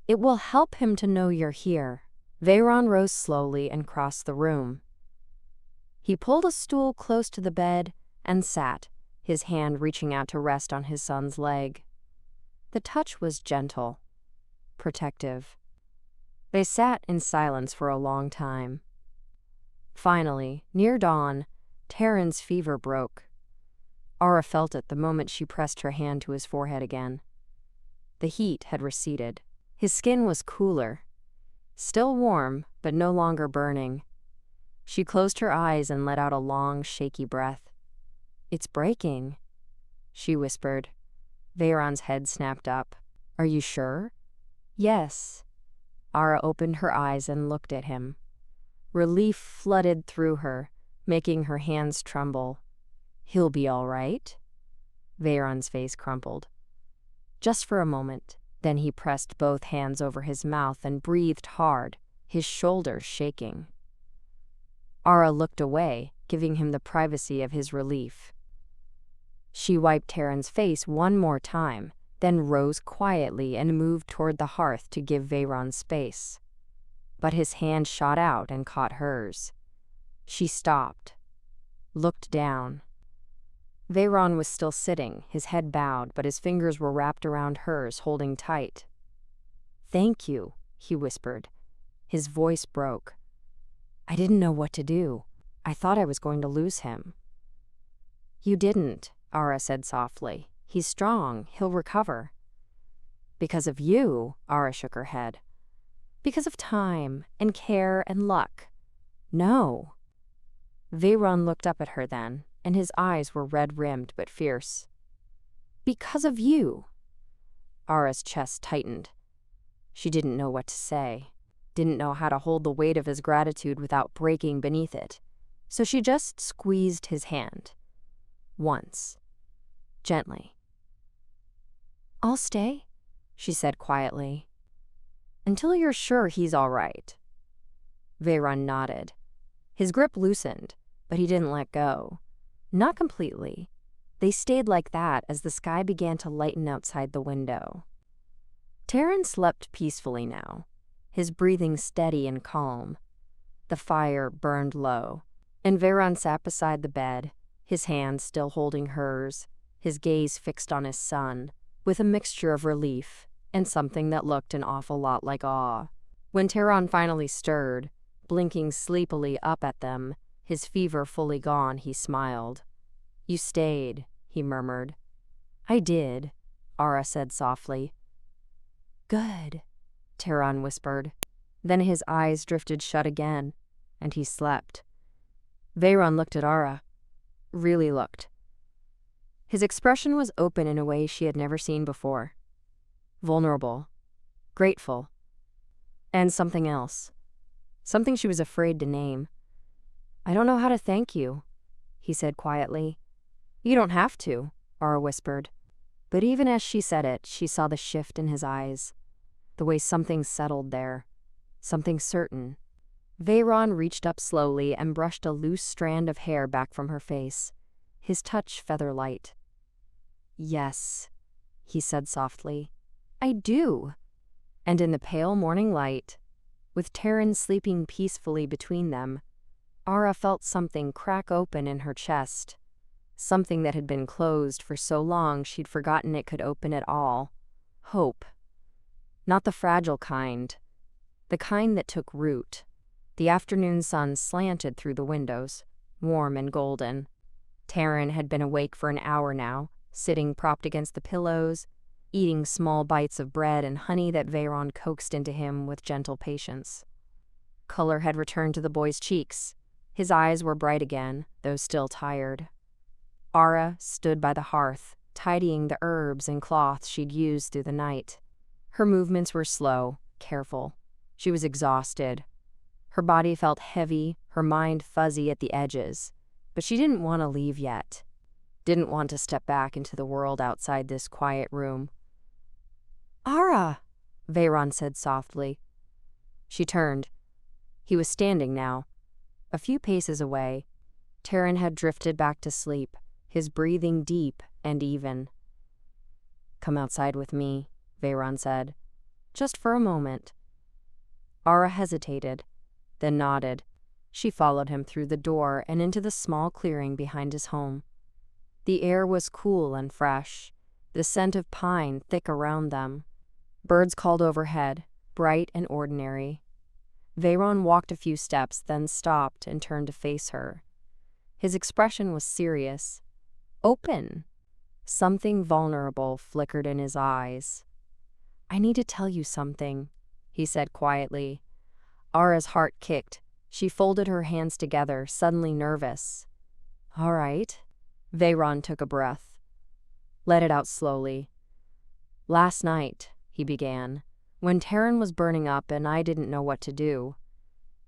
It will help him to know you're here." Veyron rose slowly and crossed the room. He pulled a stool close to the bed and sat, his hand reaching out to rest on his son's leg. The touch was gentle, protective. They sat in silence for a long time. Finally, near dawn, Taryn's fever broke. Ara felt it the moment she pressed her hand to his forehead again. The heat had receded. His skin was cooler, still warm, but no longer burning. She closed her eyes and let out a long, shaky breath. "It's breaking," she whispered. Veyron's head snapped up. "Are you sure?" "Yes." Ara opened her eyes and looked at him. Relief flooded through her, making her hands tremble. "He'll be all right?" Veyron's face crumpled. Just for a moment. Then he pressed both hands over his mouth and breathed hard, his shoulders shaking. Ara looked away, giving him the privacy of his relief. She wiped Taryn's face one more time, then rose quietly and moved toward the hearth to give Veyron space. But his hand shot out and caught hers. She stopped, looked down. Veyron was still sitting, his head bowed, but his fingers were wrapped around hers, holding tight. "Thank you," he whispered. His voice broke. "I didn't know what to do. I thought I was going to lose him." "You didn't," Ara said softly. "He's strong. He'll recover." "Because of you," Ara shook her head. "Because of time and care and luck." "No." Veyron looked up at her then, and his eyes were red-rimmed but fierce. "Because of you." Ara's chest tightened. She didn't know what to say, didn't know how to hold the weight of his gratitude without breaking beneath it, so she just squeezed his hand. Once. Gently. "I'll stay," she said quietly. "Until you're sure he's all right." Veyron nodded. His grip loosened, but he didn't let go. Not completely. They stayed like that as the sky began to lighten outside the window. Taryn slept peacefully now, his breathing steady and calm. The fire burned low, and Veyron sat beside the bed, his hand still holding hers, his gaze fixed on his son, with a mixture of relief and something that looked an awful lot like awe. When Taryn finally stirred, blinking sleepily up at them, his fever fully gone, he smiled. "You stayed," he murmured. "I did," Ara said softly. "Good," Taryn whispered. Then his eyes drifted shut again, and he slept. Veyron looked at Ara. Really looked. His expression was open in a way she had never seen before. Vulnerable. Grateful. And something else. Something she was afraid to name. "I don't know how to thank you," he said quietly. "You don't have to," Ara whispered. But even as she said it, she saw the shift in his eyes, the way something settled there, something certain. Veyron reached up slowly and brushed a loose strand of hair back from her face, his touch feather-light. "Yes," he said softly, "I do." And in the pale morning light, with Taryn sleeping peacefully between them, Ara felt something crack open in her chest, something that had been closed for so long she'd forgotten it could open at all. Hope. Not the fragile kind, the kind that took root. The afternoon sun slanted through the windows, warm and golden. Taryn had been awake for an hour now, sitting propped against the pillows, eating small bites of bread and honey that Veyron coaxed into him with gentle patience. Color had returned to the boy's cheeks. His eyes were bright again, though still tired. Ara stood by the hearth, tidying the herbs and cloth she'd used through the night. Her movements were slow, careful. She was exhausted. Her body felt heavy, her mind fuzzy at the edges, but she didn't want to leave yet. Didn't want to step back into the world outside this quiet room. "Ara," Veyron said softly. She turned. He was standing now. A few paces away, Taryn had drifted back to sleep, his breathing deep and even. "Come outside with me," Veyron said. "Just for a moment." Ara hesitated, then nodded. She followed him through the door and into the small clearing behind his home. The air was cool and fresh, the scent of pine thick around them. Birds called overhead, bright and ordinary. Veyron walked a few steps, then stopped and turned to face her. His expression was serious, open. Something vulnerable flickered in his eyes. "I need to tell you something," he said quietly. Ara's heart kicked. She folded her hands together, suddenly nervous. "All right." Veyron took a breath. Let it out slowly. "Last night," he began, "when Taryn was burning up and I didn't know what to do.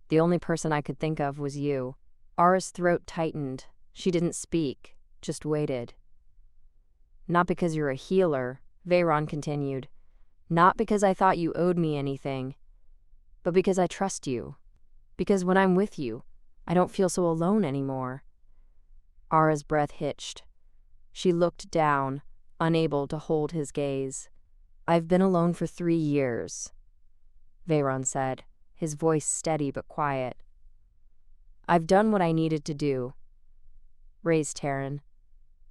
The only person I could think of was you." Ara's throat tightened. She didn't speak, just waited. "Not because you're a healer," Veyron continued. "Not because I thought you owed me anything, but because I trust you. Because when I'm with you, I don't feel so alone anymore." Ara's breath hitched. She looked down, unable to hold his gaze. "I've been alone for 3 years," Veyron said, his voice steady but quiet. "I've done what I needed to do. Raised Taryn,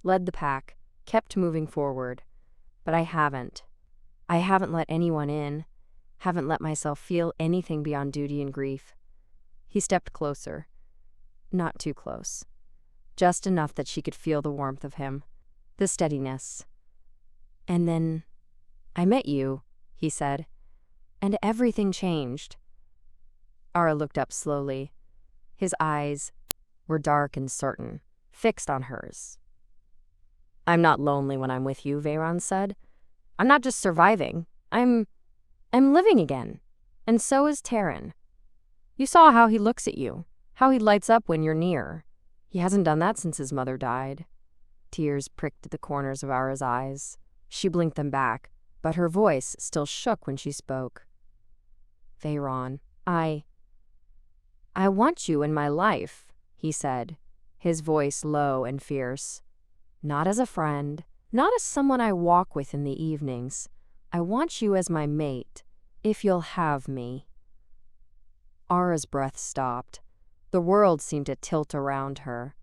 led the pack, kept moving forward. But I haven't. I haven't let anyone in, haven't let myself feel anything beyond duty and grief." He stepped closer. Not too close. Just enough that she could feel the warmth of him, the steadiness. "And then I met you," he said, "and everything changed." Ara looked up slowly. His eyes were dark and certain, fixed on hers. "I'm not lonely when I'm with you," Veyron said. "I'm not just surviving. I'm living again. And so is Taryn. You saw how he looks at you, how he lights up when you're near. He hasn't done that since his mother died." Tears pricked at the corners of Ara's eyes. She blinked them back, but her voice still shook when she spoke. "Veyron, I want you in my life," he said, his voice low and fierce. "Not as a friend, not as someone I walk with in the evenings. I want you as my mate, if you'll have me." Ara's breath stopped. The world seemed to tilt around her.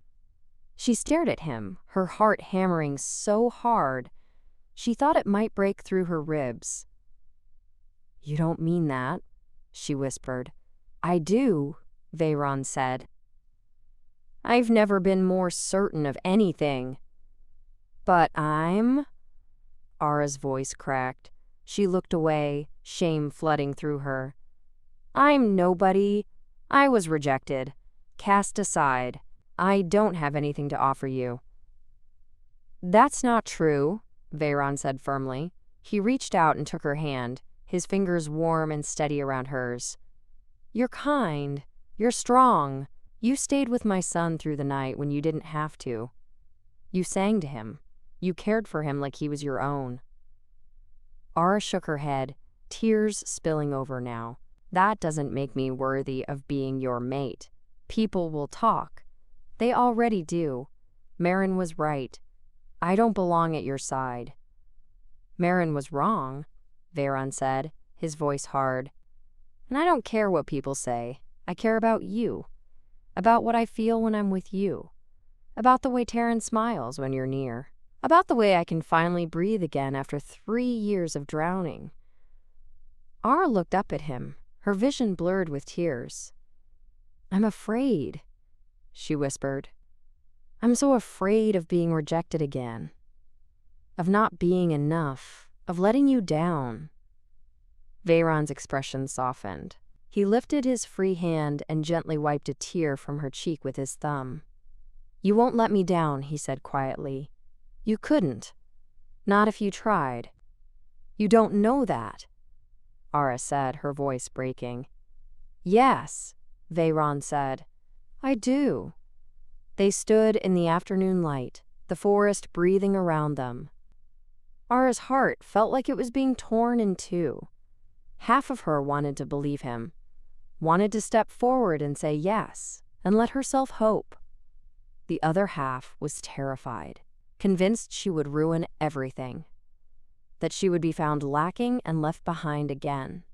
She stared at him, her heart hammering so hard, she thought it might break through her ribs. "You don't mean that," she whispered. "I do," Veyron said. "I've never been more certain of anything." "But Ara's voice cracked. She looked away, shame flooding through her. "I'm nobody. I was rejected, cast aside. I don't have anything to offer you." "That's not true," Veyron said firmly. He reached out and took her hand, his fingers warm and steady around hers. "You're kind. You're strong. You stayed with my son through the night when you didn't have to. You sang to him. You cared for him like he was your own." Ara shook her head, tears spilling over now. "That doesn't make me worthy of being your mate. People will talk. They already do. Marin was right. I don't belong at your side." "Marin was wrong," Veyron said, his voice hard. "And I don't care what people say. I care about you. About what I feel when I'm with you. About the way Taryn smiles when you're near. About the way I can finally breathe again after 3 years of drowning." Ara looked up at him, her vision blurred with tears. "I'm afraid," she whispered. "I'm so afraid of being rejected again. Of not being enough. Of letting you down." Veyron's expression softened. He lifted his free hand and gently wiped a tear from her cheek with his thumb. "You won't let me down," he said quietly. "You couldn't. Not if you tried." "You don't know that," Ara said, her voice breaking. "Yes," Veyron said. "I do." They stood in the afternoon light, the forest breathing around them. Ara's heart felt like it was being torn in two. Half of her wanted to believe him, wanted to step forward and say yes, and let herself hope. The other half was terrified, convinced she would ruin everything, that she would be found lacking and left behind again.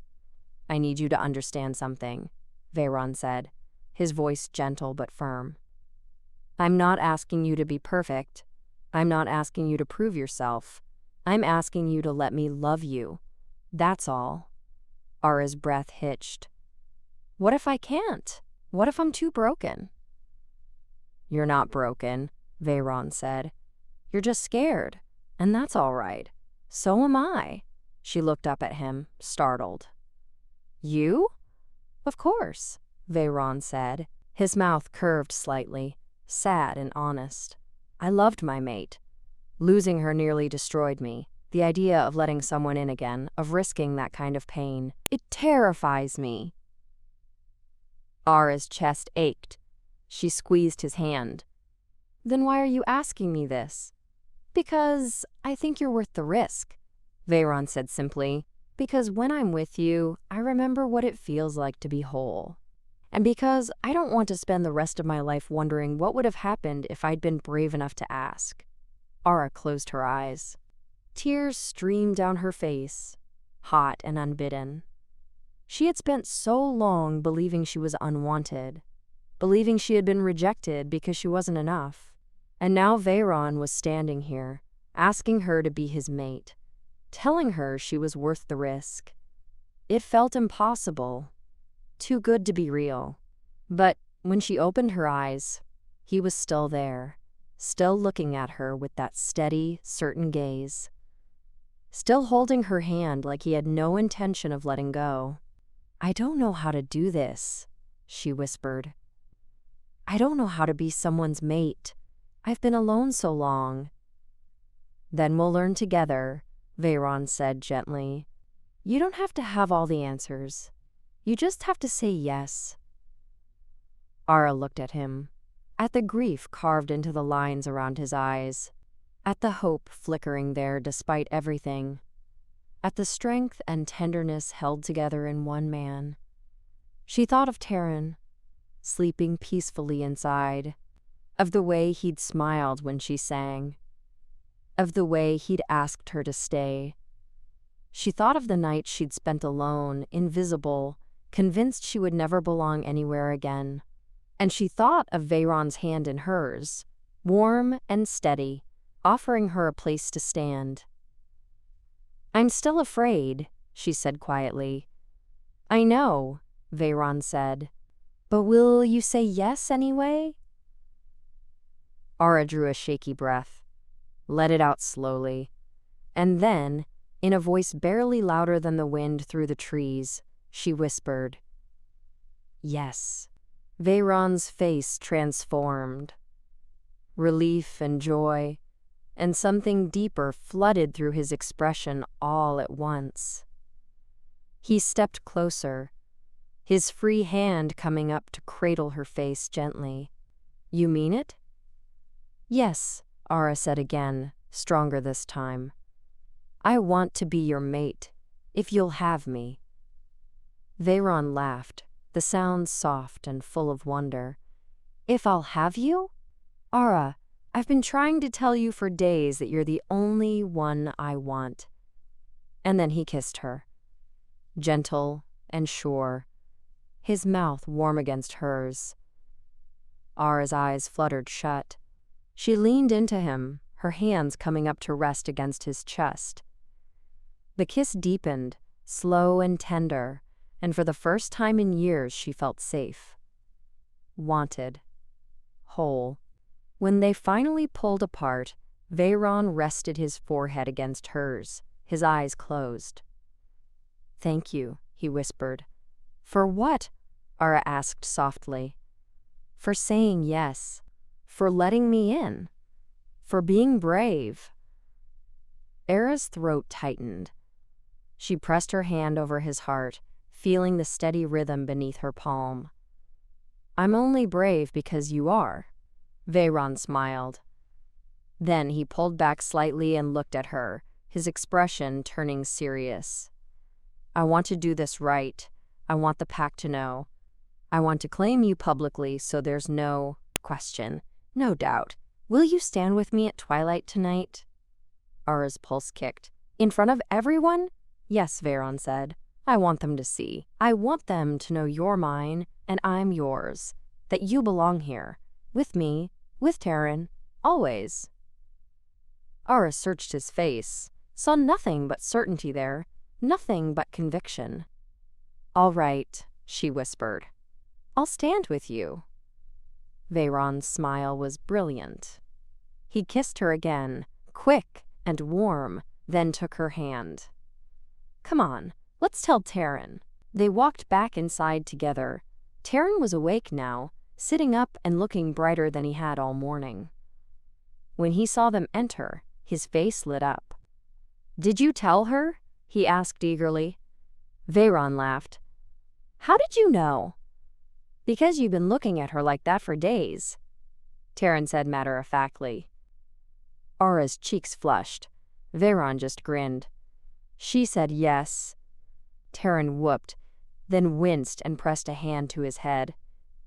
"I need you to understand something," Veyron said, his voice gentle but firm. "I'm not asking you to be perfect. I'm not asking you to prove yourself. I'm asking you to let me love you. That's all." Ara's breath hitched. "What if I can't? What if I'm too broken?" "You're not broken," Veyron said. "You're just scared, and that's all right. So am I." She looked up at him, startled. "You?" "Of course," Veyron said. His mouth curved slightly, sad and honest. "I loved my mate. Losing her nearly destroyed me. The idea of letting someone in again, of risking that kind of pain, it terrifies me." Ara's chest ached. She squeezed his hand. "Then why are you asking me this?" "Because I think you're worth the risk," Veyron said simply. "Because when I'm with you, I remember what it feels like to be whole. And because I don't want to spend the rest of my life wondering what would have happened if I'd been brave enough to ask." Ara closed her eyes. Tears streamed down her face, hot and unbidden. She had spent so long believing she was unwanted, believing she had been rejected because she wasn't enough. And now Veyron was standing here, asking her to be his mate, telling her she was worth the risk. It felt impossible, too good to be real. But when she opened her eyes, he was still there, still looking at her with that steady, certain gaze, still holding her hand like he had no intention of letting go. "I don't know how to do this," she whispered. "I don't know how to be someone's mate. I've been alone so long." "Then we'll learn together," Veyron said gently. "You don't have to have all the answers. You just have to say yes." Ara looked at him, at the grief carved into the lines around his eyes, at the hope flickering there despite everything, at the strength and tenderness held together in one man. She thought of Taryn, sleeping peacefully inside, of the way he'd smiled when she sang, of the way he'd asked her to stay. She thought of the night she'd spent alone, invisible, convinced she would never belong anywhere again. And she thought of Veyron's hand in hers, warm and steady, offering her a place to stand. "I'm still afraid," she said quietly. "I know," Veyron said. "But will you say yes anyway?" Ara drew a shaky breath, let it out slowly, and then, in a voice barely louder than the wind through the trees, she whispered, "Yes." Veyron's face transformed. Relief and joy, and something deeper flooded through his expression all at once. He stepped closer, his free hand coming up to cradle her face gently. "You mean it?" "Yes," Ara said again, stronger this time. "I want to be your mate, if you'll have me." Veyron laughed, the sound soft and full of wonder. "If I'll have you? Ara, I've been trying to tell you for days that you're the only one I want." And then he kissed her, gentle and sure, his mouth warm against hers. Ara's eyes fluttered shut. She leaned into him, her hands coming up to rest against his chest. The kiss deepened, slow and tender, and for the first time in years she felt safe. Wanted. Whole. When they finally pulled apart, Veyron rested his forehead against hers, his eyes closed. "Thank you," he whispered. For what? Ara asked softly. For saying yes. For letting me in. For being brave. Ara's throat tightened. She pressed her hand over his heart, feeling the steady rhythm beneath her palm. I'm only brave because you are. Veyron smiled. Then he pulled back slightly and looked at her, his expression turning serious. I want to do this right. I want the pack to know. I want to claim you publicly so there's no question, no doubt. Will you stand with me at twilight tonight? Ara's pulse kicked. In front of everyone? Yes, Veyron said. I want them to see. I want them to know you're mine and I'm yours. That you belong here. With me, with Taryn, always. Ara searched his face, saw nothing but certainty there, nothing but conviction. All right, she whispered. I'll stand with you. Veyron's smile was brilliant. He kissed her again, quick and warm, then took her hand. Come on, let's tell Taryn. They walked back inside together. Taryn was awake now, sitting up and looking brighter than he had all morning. When he saw them enter, his face lit up. Did you tell her? He asked eagerly. Veyron laughed. How did you know? Because you've been looking at her like that for days, Taryn said matter-of-factly. Ara's cheeks flushed. Veyron just grinned. She said yes. Taryn whooped, then winced and pressed a hand to his head.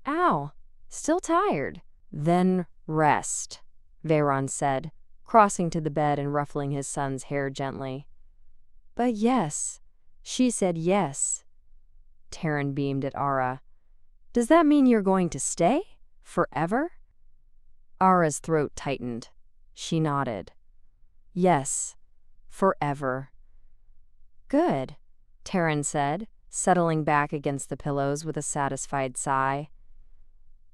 Ow, still tired. Then rest, Veyron said, crossing to the bed and ruffling his son's hair gently. But yes, she said yes. Taryn beamed at Ara. Does that mean you're going to stay? Forever? Ara's throat tightened. She nodded. Yes, forever. Good, Taryn said, settling back against the pillows with a satisfied sigh.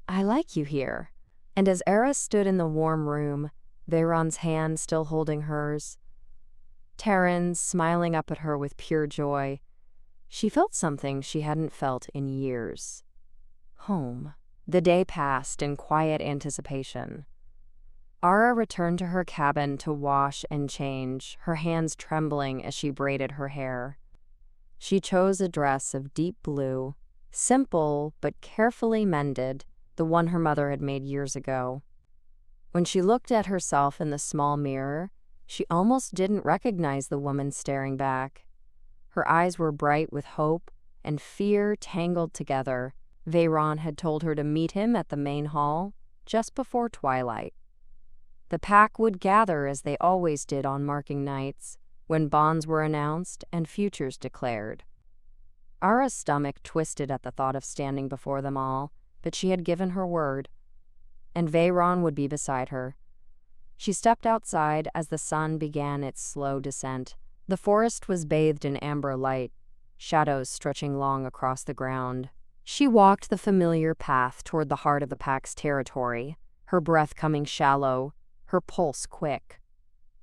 I like you here. And as Ara stood in the warm room, Veyron's hand still holding hers, Taryn smiling up at her with pure joy, she felt something she hadn't felt in years. Home. The day passed in quiet anticipation. Ara returned to her cabin to wash and change, her hands trembling as she braided her hair. She chose a dress of deep blue, simple but carefully mended, the one her mother had made years ago. When she looked at herself in the small mirror, she almost didn't recognize the woman staring back. Her eyes were bright with hope and fear tangled together. Veyron had told her to meet him at the main hall just before twilight. The pack would gather as they always did on marking nights, when bonds were announced and futures declared. Ara's stomach twisted at the thought of standing before them all, but she had given her word, and Veyron would be beside her. She stepped outside as the sun began its slow descent. The forest was bathed in amber light, shadows stretching long across the ground. She walked the familiar path toward the heart of the pack's territory, her breath coming shallow, her pulse quick.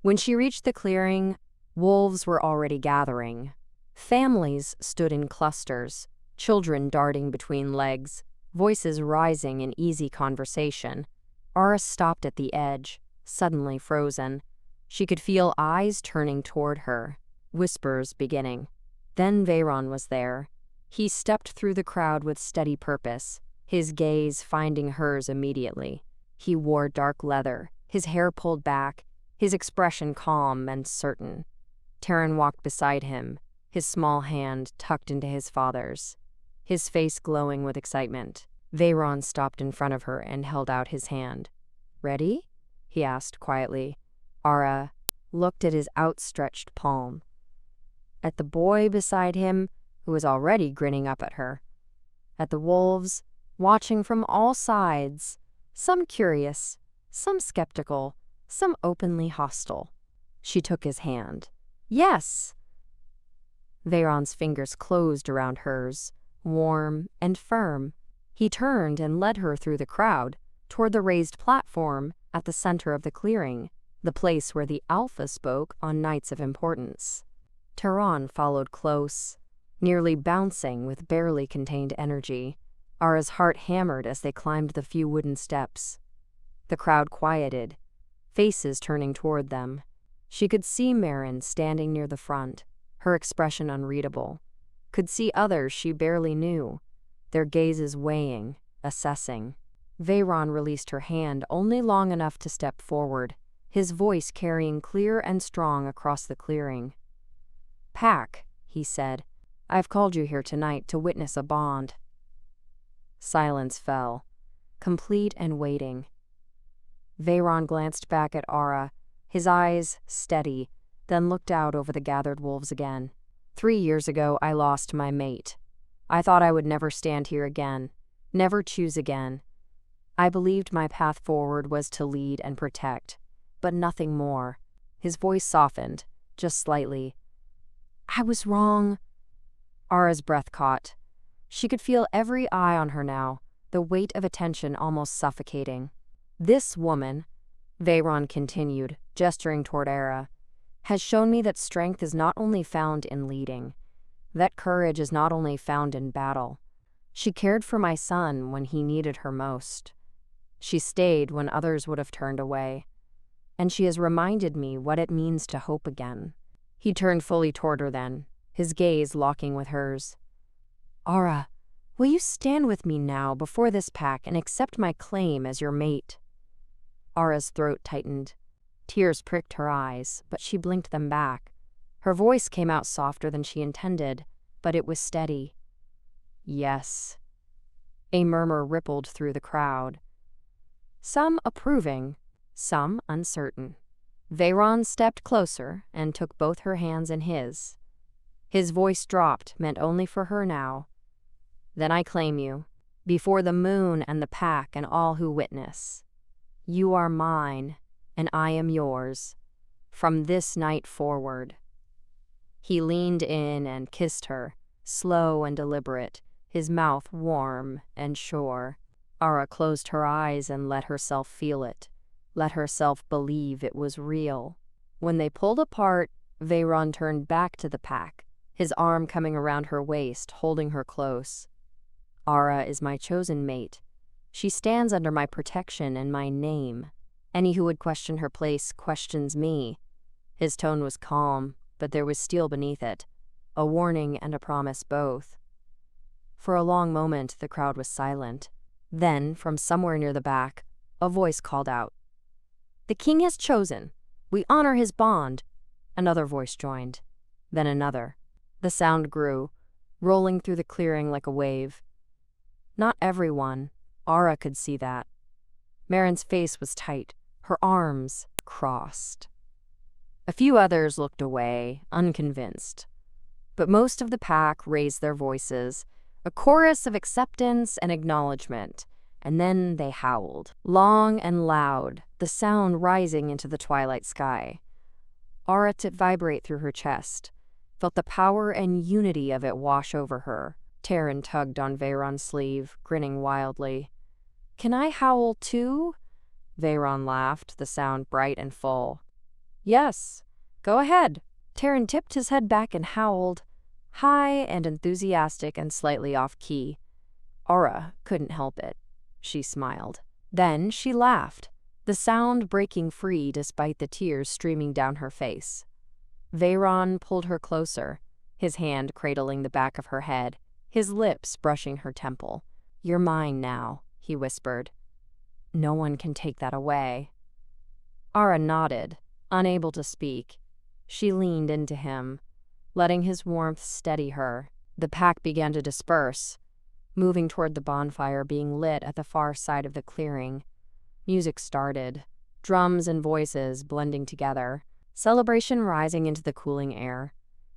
When she reached the clearing, wolves were already gathering. Families stood in clusters, children darting between legs, voices rising in easy conversation. Ara stopped at the edge, suddenly frozen. She could feel eyes turning toward her, whispers beginning. Then Veyron was there. He stepped through the crowd with steady purpose, his gaze finding hers immediately. He wore dark leather, his hair pulled back, his expression calm and certain. Taryn walked beside him, his small hand tucked into his father's, his face glowing with excitement. Veyron stopped in front of her and held out his hand. Ready? He asked quietly. Ara looked at his outstretched palm, at the boy beside him, who was already grinning up at her, at the wolves, watching from all sides, some curious, some skeptical, some openly hostile. She took his hand. Yes! Veyron's fingers closed around hers, warm and firm. He turned and led her through the crowd, toward the raised platform at the center of the clearing, the place where the Alpha spoke on nights of importance. Taryn followed close, nearly bouncing with barely contained energy. Ara's heart hammered as they climbed the few wooden steps. The crowd quieted, faces turning toward them. She could see Marin standing near the front, her expression unreadable. Could see others she barely knew, their gazes weighing, assessing. Veyron released her hand only long enough to step forward, his voice carrying clear and strong across the clearing. "Pack," he said, "I've called you here tonight to witness a bond." Silence fell, complete and waiting. Veyron glanced back at Ara, his eyes steady, then looked out over the gathered wolves again. 3 years ago, I lost my mate. I thought I would never stand here again, never choose again. I believed my path forward was to lead and protect, but nothing more. His voice softened, just slightly. "I was wrong." Ara's breath caught. She could feel every eye on her now, the weight of attention almost suffocating. "This woman," Veyron continued, gesturing toward Ara, "has shown me that strength is not only found in leading, that courage is not only found in battle. She cared for my son when he needed her most. She stayed when others would have turned away. And she has reminded me what it means to hope again." He turned fully toward her then, his gaze locking with hers. "Ara, will you stand with me now before this pack and accept my claim as your mate?" Ara's throat tightened. Tears pricked her eyes, but she blinked them back. Her voice came out softer than she intended, but it was steady. "Yes." A murmur rippled through the crowd, some approving, some uncertain. Veyron stepped closer and took both her hands in his. His voice dropped, meant only for her now. "Then I claim you, before the moon and the pack and all who witness. You are mine, and I am yours, from this night forward." He leaned in and kissed her, slow and deliberate, his mouth warm and sure. Ara closed her eyes and let herself feel it, let herself believe it was real. When they pulled apart, Veyron turned back to the pack, his arm coming around her waist, holding her close. "Ara is my chosen mate. She stands under my protection and my name. Any who would question her place questions me." His tone was calm, but there was steel beneath it, a warning and a promise both. For a long moment, the crowd was silent. Then, from somewhere near the back, a voice called out, "The king has chosen. We honor his bond." Another voice joined, then another. The sound grew, rolling through the clearing like a wave. Not everyone. Ara could see that. Marin's face was tight, her arms crossed. A few others looked away, unconvinced. But most of the pack raised their voices, a chorus of acceptance and acknowledgement, and then they howled, long and loud, the sound rising into the twilight sky. Ara felt it vibrate through her chest, felt the power and unity of it wash over her. Taryn tugged on Veyron's sleeve, grinning wildly. "Can I howl too?" Veyron laughed, the sound bright and full. "Yes, go ahead." Taryn tipped his head back and howled, high and enthusiastic and slightly off-key. Ara couldn't help it. She smiled. Then she laughed, the sound breaking free despite the tears streaming down her face. Veyron pulled her closer, his hand cradling the back of her head, his lips brushing her temple. "You're mine now," he whispered. "No one can take that away." Ara nodded, unable to speak. She leaned into him, letting his warmth steady her. The pack began to disperse, moving toward the bonfire being lit at the far side of the clearing. Music started, drums and voices blending together, celebration rising into the cooling air.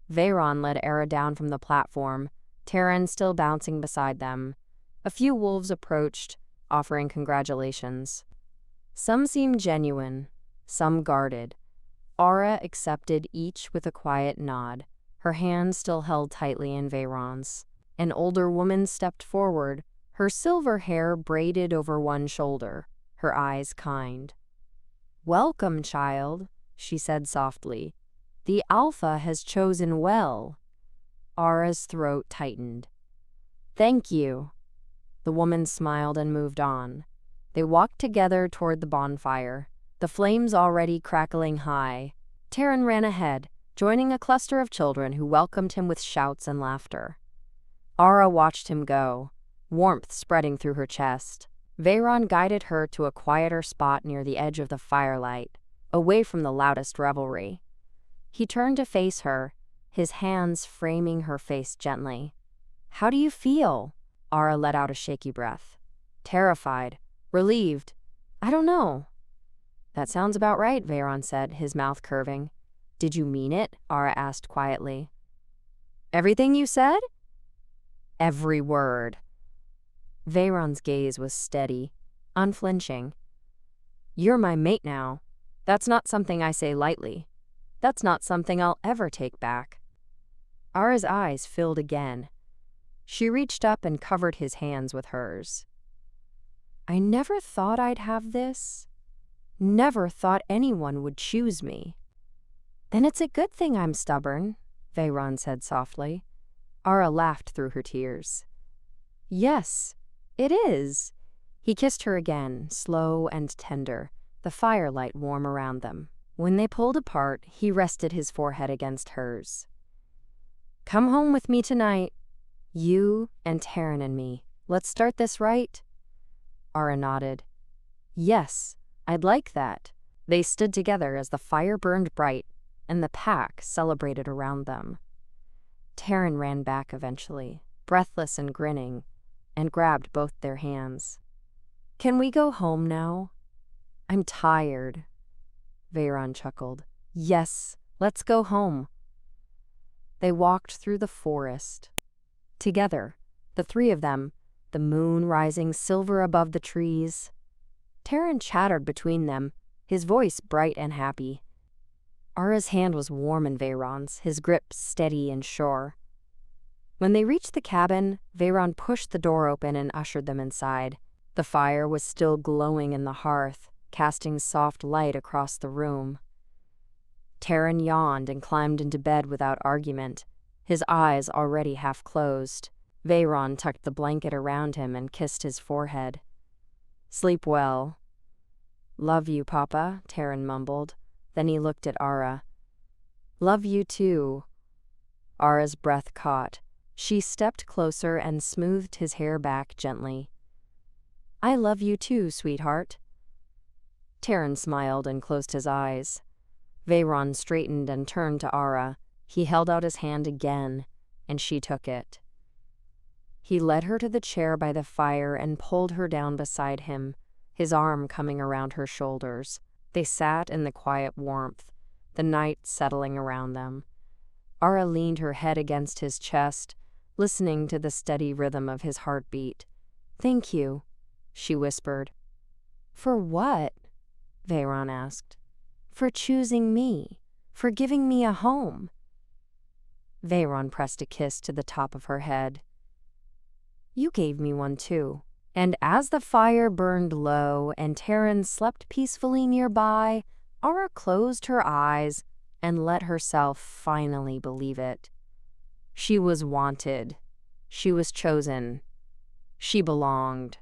Veyron led Ara down from the platform, Taryn still bouncing beside them. A few wolves approached, offering congratulations. Some seemed genuine, some guarded. Ara accepted each with a quiet nod, her hand still held tightly in Veyron's. An older woman stepped forward, her silver hair braided over one shoulder, her eyes kind. "Welcome, child," she said softly. "The Alpha has chosen well." Ara's throat tightened. "Thank you." The woman smiled and moved on. They walked together toward the bonfire, the flames already crackling high. Taryn ran ahead, joining a cluster of children who welcomed him with shouts and laughter. Ara watched him go, warmth spreading through her chest. Veyron guided her to a quieter spot near the edge of the firelight, away from the loudest revelry. He turned to face her, his hands framing her face gently. "How do you feel?" Ara let out a shaky breath. "Terrified. Relieved. I don't know." "That sounds about right," Veyron said, his mouth curving. "Did you mean it?" Ara asked quietly. "Everything you said?" "Every word." Veyron's gaze was steady, unflinching. "You're my mate now. That's not something I say lightly. That's not something I'll ever take back." Ara's eyes filled again. She reached up and covered his hands with hers. "I never thought I'd have this. Never thought anyone would choose me." "Then it's a good thing I'm stubborn," Veyron said softly. Ara laughed through her tears. "Yes, it is." He kissed her again, slow and tender, the firelight warm around them. When they pulled apart, he rested his forehead against hers. "Come home with me tonight. You and Taryn and me. Let's start this right." Ara nodded. "Yes, I'd like that." They stood together as the fire burned bright and the pack celebrated around them. Taryn ran back eventually, breathless and grinning, and grabbed both their hands. "Can we go home now?" "I'm tired." Veyron chuckled. "Yes, let's go home." They walked through the forest. Together, the three of them, the moon rising silver above the trees. Taryn chattered between them, his voice bright and happy. Ara's hand was warm in Veyron's, his grip steady and sure. When they reached the cabin, Veyron pushed the door open and ushered them inside. The fire was still glowing in the hearth, casting soft light across the room. Taryn yawned and climbed into bed without argument, his eyes already half closed. Veyron tucked the blanket around him and kissed his forehead. "Sleep well." "Love you, Papa," Taryn mumbled. Then he looked at Ara. "Love you too." Ara's breath caught. She stepped closer and smoothed his hair back gently. "I love you too, sweetheart." Taryn smiled and closed his eyes. Veyron straightened and turned to Ara. He held out his hand again, and she took it. He led her to the chair by the fire and pulled her down beside him, his arm coming around her shoulders. They sat in the quiet warmth, the night settling around them. Ara leaned her head against his chest, listening to the steady rhythm of his heartbeat. "Thank you," she whispered. "For what?" Veyron asked. "For choosing me, for giving me a home." Veyron pressed a kiss to the top of her head. "You gave me one too." And as the fire burned low and Taryn slept peacefully nearby, Ara closed her eyes and let herself finally believe it. She was wanted. She was chosen. She belonged.